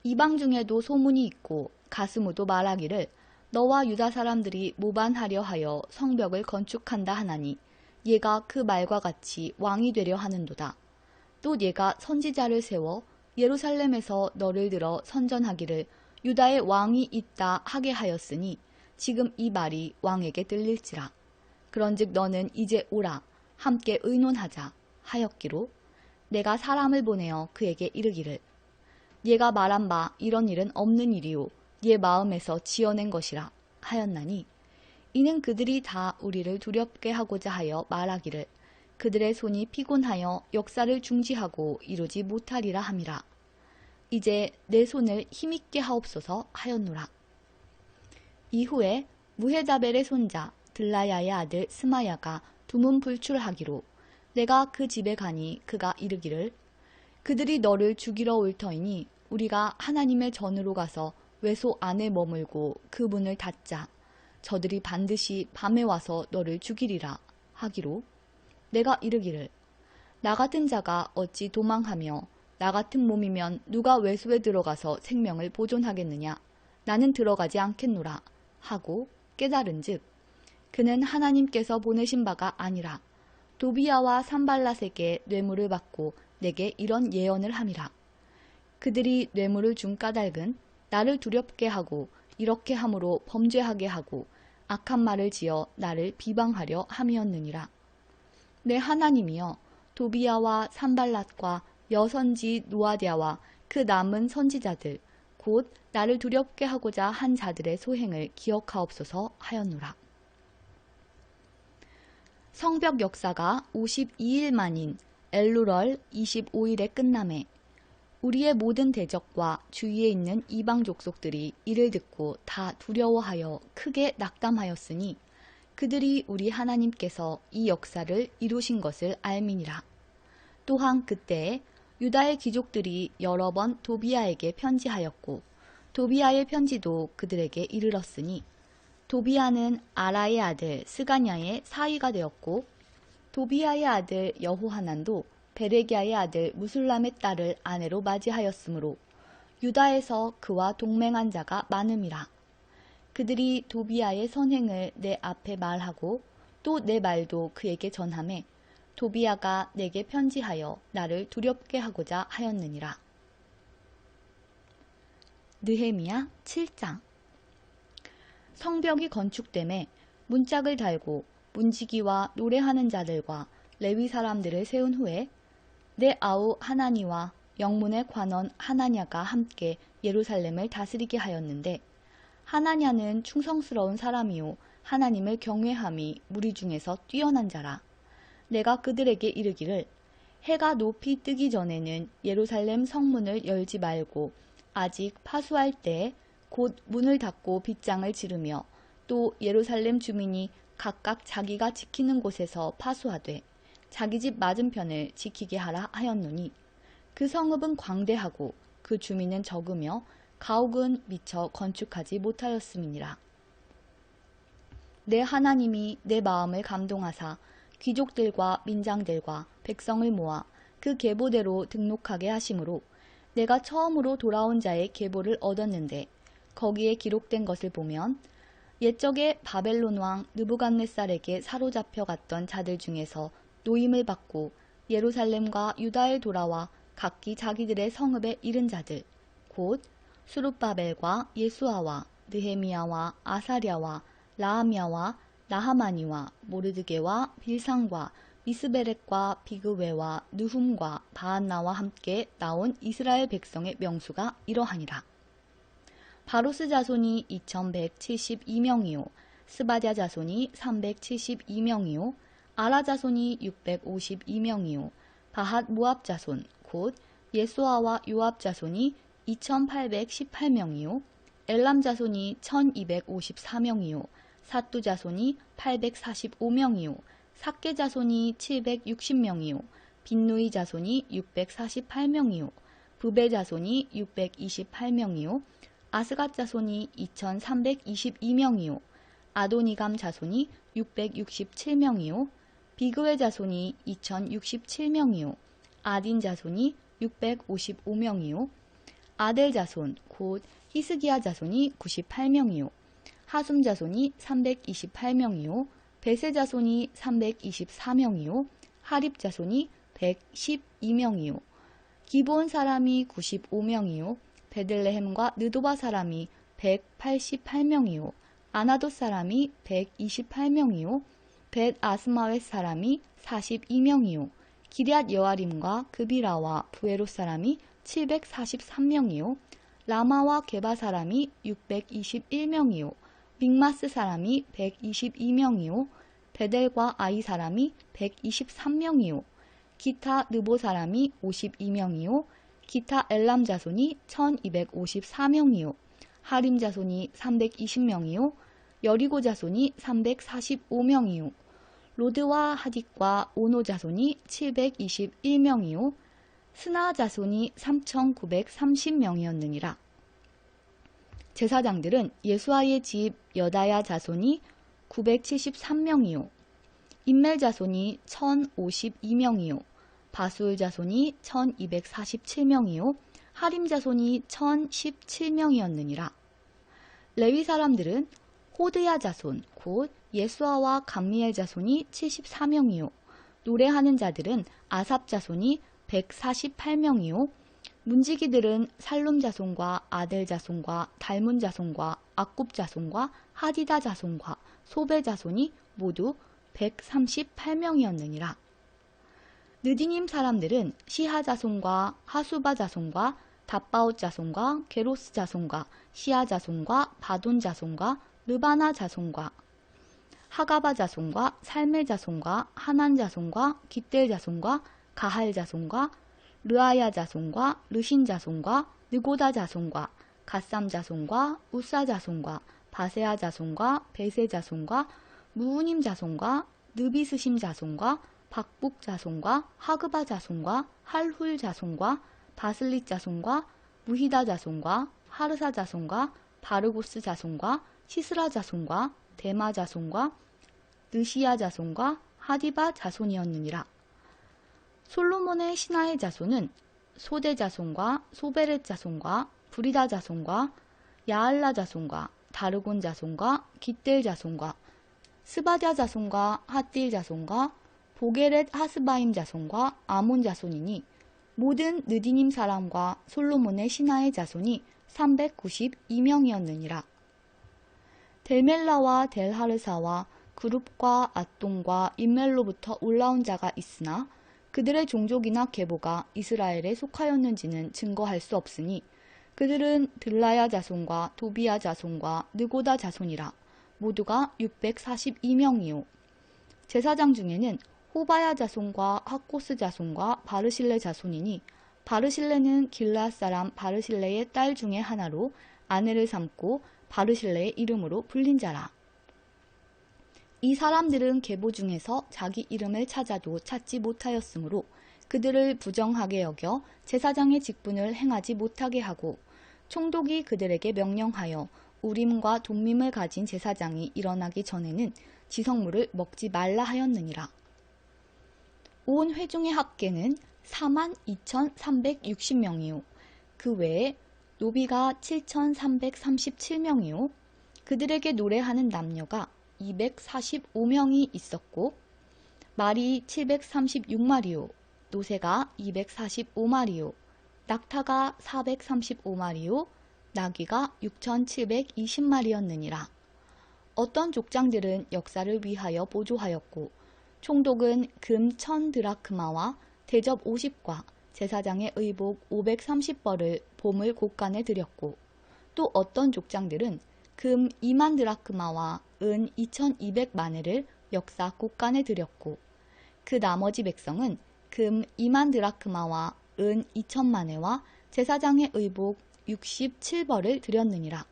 Speaker 1: 이방 중에도 소문이 있고 가스무도 말하기를 너와 유다 사람들이 모반하려 하여 성벽을 건축한다 하나니 얘가 그 말과 같이 왕이 되려 하는도다. 또 얘가 선지자를 세워 예루살렘에서 너를 들어 선전하기를 유다의 왕이 있다 하게 하였으니 지금 이 말이 왕에게 들릴지라. 그런즉 너는 이제 오라 함께 의논하자 하였기로 내가 사람을 보내어 그에게 이르기를 얘가 말한 바 이런 일은 없는 일이요 얘 마음에서 지어낸 것이라 하였나니 이는 그들이 다 우리를 두렵게 하고자 하여 말하기를 그들의 손이 피곤하여 역사를 중지하고 이루지 못하리라 함이라. 이제 내 손을 힘있게 하옵소서 하였노라. 이후에 무헤자벨의 손자 들라야의 아들 스마야가 두문 불출하기로 내가 그 집에 가니 그가 이르기를 그들이 너를 죽이러 올 터이니 우리가 하나님의 전으로 가서 외소 안에 머물고 그 문을 닫자. 저들이 반드시 밤에 와서 너를 죽이리라 하기로 내가 이르기를 나 같은 자가 어찌 도망하며 나 같은 몸이면 누가 외소에 들어가서 생명을 보존하겠느냐. 나는 들어가지 않겠노라 하고 깨달은즉 그는 하나님께서 보내신 바가 아니라 도비야와 산발랏에게 뇌물을 받고 내게 이런 예언을 함이라. 그들이 뇌물을 준 까닭은 나를 두렵게 하고 이렇게 함으로 범죄하게 하고 악한 말을 지어 나를 비방하려 함이었느니라. 내 하나님이여 도비야와 산발랏과 여선지 노아디아와 그 남은 선지자들 곧 나를 두렵게 하고자 한 자들의 소행을 기억하옵소서 하였노라. 성벽 역사가 52일 만인 엘루럴 25일에 끝남에 우리의 모든 대적과 주위에 있는 이방 족속들이 이를 듣고 다 두려워하여 크게 낙담하였으니 그들이 우리 하나님께서 이 역사를 이루신 것을 알미니라. 또한 그때에 유다의 귀족들이 여러 번 도비야에게 편지하였고 도비야의 편지도 그들에게 이르렀으니 도비야는 아라의 아들 스가냐의 사위가 되었고 도비야의 아들 여호하난도 베레기야의 아들 무술람의 딸을 아내로 맞이하였으므로 유다에서 그와 동맹한 자가 많음이라. 그들이 도비야의 선행을 내 앞에 말하고 또 내 말도 그에게 전하매 도비야가 내게 편지하여 나를 두렵게 하고자 하였느니라. 느헤미야 7장. 성벽이 건축됨에 문짝을 달고 문지기와 노래하는 자들과 레위 사람들을 세운 후에 내 아우 하나니와 영문의 관원 하나냐가 함께 예루살렘을 다스리게 하였는데 하나냐는 충성스러운 사람이요 하나님을 경외함이 무리 중에서 뛰어난 자라. 내가 그들에게 이르기를 해가 높이 뜨기 전에는 예루살렘 성문을 열지 말고 아직 파수할 때에 곧 문을 닫고 빗장을 지르며 또 예루살렘 주민이 각각 자기가 지키는 곳에서 파수하되 자기 집 맞은편을 지키게 하라 하였노니 그 성읍은 광대하고 그 주민은 적으며 가옥은 미처 건축하지 못하였음이니라. 내 하나님이 내 마음을 감동하사 귀족들과 민장들과 백성을 모아 그 계보대로 등록하게 하심으로 내가 처음으로 돌아온 자의 계보를 얻었는데 거기에 기록된 것을 보면 옛적에 바벨론 왕 느부갓네살에게 사로잡혀 갔던 자들 중에서 노임을 받고 예루살렘과 유다에 돌아와 각기 자기들의 성읍에 이른 자들 곧 수룹바벨과 예수아와 느헤미야와 아사랴와 라하미야와 나하마니와 모르드게와 빌상과 이스베렉과 비그웨와 느훔과 바안나와 함께 나온 이스라엘 백성의 명수가 이러하니라. 바로스 자손이 2172명이요 스바랴 자손이 372명이요 아라 자손이 652명이요 바핫 모압 자손 곧 예수아와 요압 자손이 2818명이요 엘람 자손이 1254명이요 사뚜 자손이 845명이요 삭게 자손이 760명이요 빈누이 자손이 648명이요 부베 자손이 628명이요 아스갓 자손이 2322명이요 아도니감 자손이 667명이요 비그웨 자손이 2067명이요 아딘 자손이 655명이요 아델 자손 곧 히스기야 자손이 98명이요 하숨 자손이 328명이요 베세 자손이 324명이요 하립 자손이 112명이요 기브온 사람이 95명이요 베들레헴과 느도바 사람이 188명이요 아나돗 사람이 128명이요 벳 아스마웻 사람이 42명이요 기럇 여아림과 그비라와 부에롯 사람이 743명이요 라마와 게바 사람이 621명이요 믹마스 사람이 122명이요 베델과 아이 사람이 123명이요 기타 느보 사람이 52명이요 기타 엘람 자손이 1254명이요 하림 자손이 320명이요 여리고 자손이 345명이요 로드와 하딕과 오노 자손이 721명이요 스나 자손이 3930명이었느니라. 제사장들은 예수아의 집 여다야 자손이 973명이요 임멜 자손이 1052명이요 바수울 자손이 1247명이요 하림 자손이 1017명이었느니라. 레위 사람들은 호드야 자손 곧 예수아와 감미엘 자손이 74명이요 노래하는 자들은 아삽 자손이 148명이요 문지기들은 살룸 자손과 아델 자손과 달문 자손과 악굽 자손과 하디다 자손과 소베 자손이 모두 138명이었느니라. 느디님 사람들은 시하 자손과 하수바 자손과 답바옷 자손과 게로스 자손과 시아 자손과 바돈 자손과 르바나 자손과 하가바 자손과 살멜 자손과 하난 자손과 깃델 자손과 가할 자손과 르아야 자손과 르신 자손과 느고다 자손과 갓삼 자손과 우사 자손과 바세아 자손과 베세 자손과 무우님 자손과 느비스심 자손과 박북 자손과 하그바 자손과 할훌 자손과 바슬릿 자손과 무히다 자손과 하르사 자손과 바르고스 자손과 시스라 자손과 데마 자손과 느시야 자손과 하디바 자손이었느니라. 솔로몬의 신하의 자손은 소대 자손과 소베렛 자손과 브리다 자손과 야알라 자손과 다르곤 자손과 깃델 자손과 스바랴 자손과 핫딜 자손과 보게렛 하스바임 자손과 아몬 자손이니 모든 느디님 사람과 솔로몬의 신하의 자손이 392명이었느니라. 델멜라와 델하르사와 그룹과 앗동과 임멜로부터 올라온 자가 있으나 그들의 종족이나 계보가 이스라엘에 속하였는지는 증거할 수 없으니 그들은 들라야 자손과 도비야 자손과 느고다 자손이라. 모두가 642명이요. 제사장 중에는 호바야 자손과 하코스 자손과 바르실레 자손이니 바르실레는 길라앗 사람 바르실레의 딸 중에 하나로 아내를 삼고 바르실레의 이름으로 불린 자라. 이 사람들은 계보 중에서 자기 이름을 찾아도 찾지 못하였으므로 그들을 부정하게 여겨 제사장의 직분을 행하지 못하게 하고 총독이 그들에게 명령하여 우림과 돔밈을 가진 제사장이 일어나기 전에는 지성물을 먹지 말라 하였느니라. 온 회중의 합계는 42,360명이요. 그 외에 노비가 7,337명이요. 그들에게 노래하는 남녀가 245명이 있었고 말이 736마리요. 노새가 245마리요. 낙타가 435마리요. 나귀가 6,720마리였느니라. 어떤 족장들은 역사를 위하여 보조하였고 총독은 금 1000드라크마와 대접 50과 제사장의 의복 530벌을 보물 곳간에 드렸고 또 어떤 족장들은 금 2만 드라크마와 은 2200마네를 역사 곳간에 드렸고 그 나머지 백성은 금 2만 드라크마와 은 2000마네와 제사장의 의복 67벌을 드렸느니라.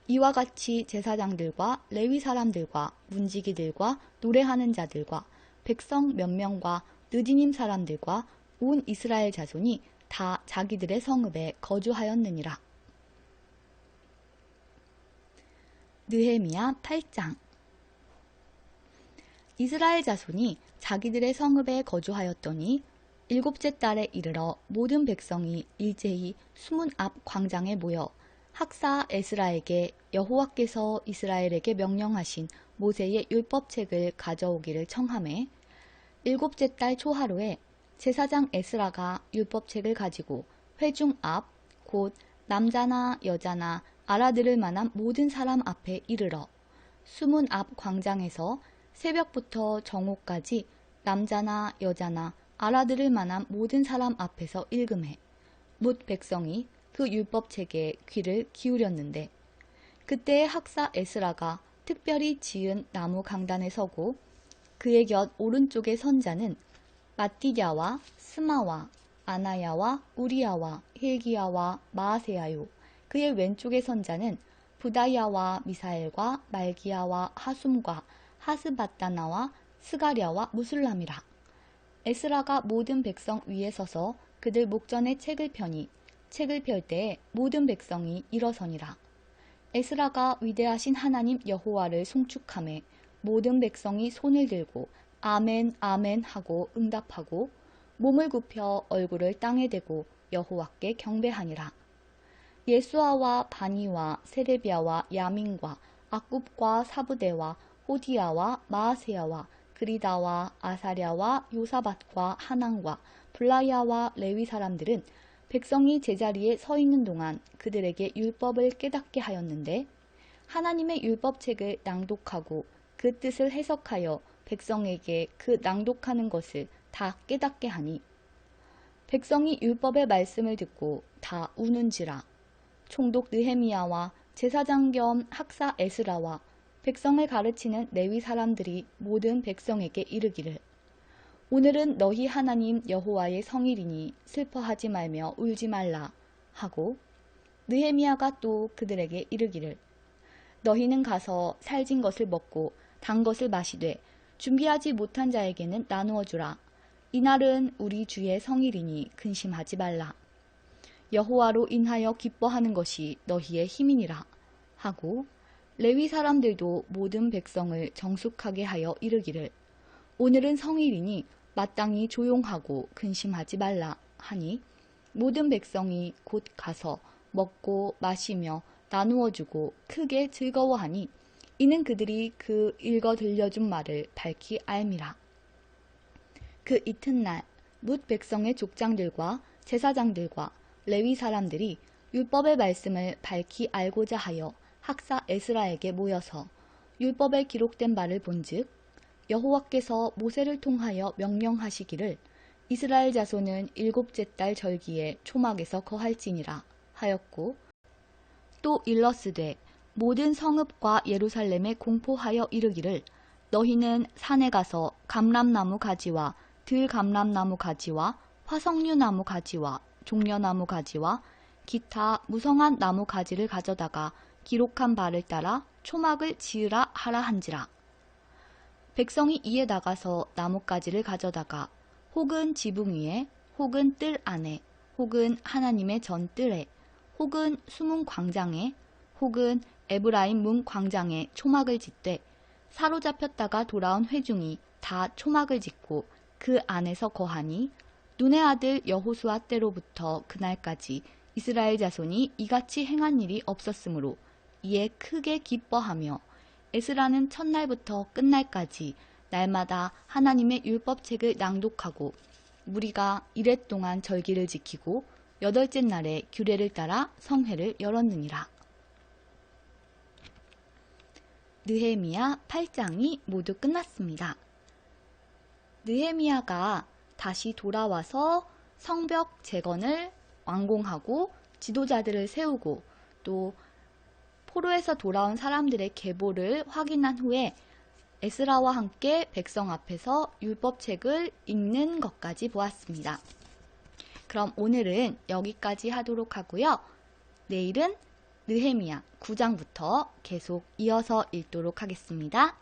Speaker 1: 이와 같이 제사장들과 레위 사람들과 문지기들과 노래하는 자들과 백성 몇 명과 느디님 사람들과 온 이스라엘 자손이 다 자기들의 성읍에 거주하였느니라. 느헤미야 8장. 이스라엘 자손이 자기들의 성읍에 거주하였더니 일곱째 달에 이르러 모든 백성이 일제히 수문 앞 광장에 모여 학사 에스라에게 여호와께서 이스라엘에게 명령하신 모세의 율법책을 가져오기를 청하매 일곱째 달 초하루에 제사장 에스라가 율법책을 가지고 회중 앞 곧 남자나 여자나 알아들을 만한 모든 사람 앞에 이르러 수문 앞 광장에서 새벽부터 정오까지 남자나 여자나 알아들을 만한 모든 사람 앞에서 읽음해 뭇 백성이 그 율법책에 귀를 기울였는데 그때의 학사 에스라가 특별히 지은 나무 강단에 서고 그의 곁 오른쪽의 선자는 마띠랴와 스마와 아나야와 우리야와 힐기야와 마아세야요. 그의 왼쪽의 선자는 부다야와 미사엘과 말기야와 하숨과 하스바다나와 스가랴와 무술람이라. 에스라가 모든 백성 위에 서서 그들 목전에 책을 펴니 책을 펼 때에 모든 백성이 일어서니라. 에스라가 위대하신 하나님 여호와를 송축하매 모든 백성이 손을 들고 아멘 아멘 하고 응답하고 몸을 굽혀 얼굴을 땅에 대고 여호와께 경배하니라. 예수아와 바니와 세레비아와 야민과 악굽과 사부대와 호디야와 마아세야와 그리다와 아사랴와 요사밧과 하난과 블라야와 레위 사람들은 백성이 제자리에 서 있는 동안 그들에게 율법을 깨닫게 하였는데 하나님의 율법책을 낭독하고 그 뜻을 해석하여 백성에게 그 낭독하는 것을 다 깨닫게 하니 백성이 율법의 말씀을 듣고 다 우는지라. 총독 느헤미야와 제사장 겸 학사 에스라와 백성을 가르치는 레위 사람들이 모든 백성에게 이르기를 오늘은 너희 하나님 여호와의 성일이니 슬퍼하지 말며 울지 말라 하고 느헤미야가 또 그들에게 이르기를 너희는 가서 살진 것을 먹고 단 것을 마시되 준비하지 못한 자에게는 나누어 주라. 이날은 우리 주의 성일이니 근심하지 말라. 여호와로 인하여 기뻐하는 것이 너희의 힘이니라 하고 레위 사람들도 모든 백성을 정숙하게 하여 이르기를 오늘은 성일이니 마땅히 조용하고 근심하지 말라 하니 모든 백성이 곧 가서 먹고 마시며 나누어 주고 크게 즐거워하니 이는 그들이 그 읽어 들려준 말을 밝히 알미라. 그 이튿날 뭇 백성의 족장들과 제사장들과 레위 사람들이 율법의 말씀을 밝히 알고자 하여 학사 에스라에게 모여서 율법에 기록된 바를 본즉 여호와께서 모세를 통하여 명령하시기를 이스라엘 자손은 일곱째 달 절기에 초막에서 거할지니라 하였고 또 일러스되 모든 성읍과 예루살렘에 공포하여 이르기를 너희는 산에 가서 감람나무 가지와 들감람나무 가지와 화석류나무 가지와 종려나무 가지와 기타 무성한 나무 가지를 가져다가 기록한 바를 따라 초막을 지으라 하라 한지라. 백성이 이에 나가서 나뭇가지를 가져다가 혹은 지붕 위에 혹은 뜰 안에 혹은 하나님의 전 뜰에 혹은 수문 광장에 혹은 에브라임 문 광장에 초막을 짓되 사로잡혔다가 돌아온 회중이 다 초막을 짓고 그 안에서 거하니 눈의 아들 여호수아 때로부터 그날까지 이스라엘 자손이 이같이 행한 일이 없었으므로 이에 크게 기뻐하며 에스라는 첫날부터 끝날까지 날마다 하나님의 율법책을 낭독하고 무리가 이랫 동안 절기를 지키고 여덟째 날에 규례를 따라 성회를 열었느니라. 느헤미야 8장이 모두 끝났습니다. 느헤미야가 다시 돌아와서 성벽 재건을 완공하고 지도자들을 세우고 또 포로에서 돌아온 사람들의 계보를 확인한 후에 에스라와 함께 백성 앞에서 율법책을 읽는 것까지 보았습니다. 그럼 오늘은 여기까지 하도록 하고요. 내일은 느헤미야 9장부터 계속 이어서 읽도록 하겠습니다.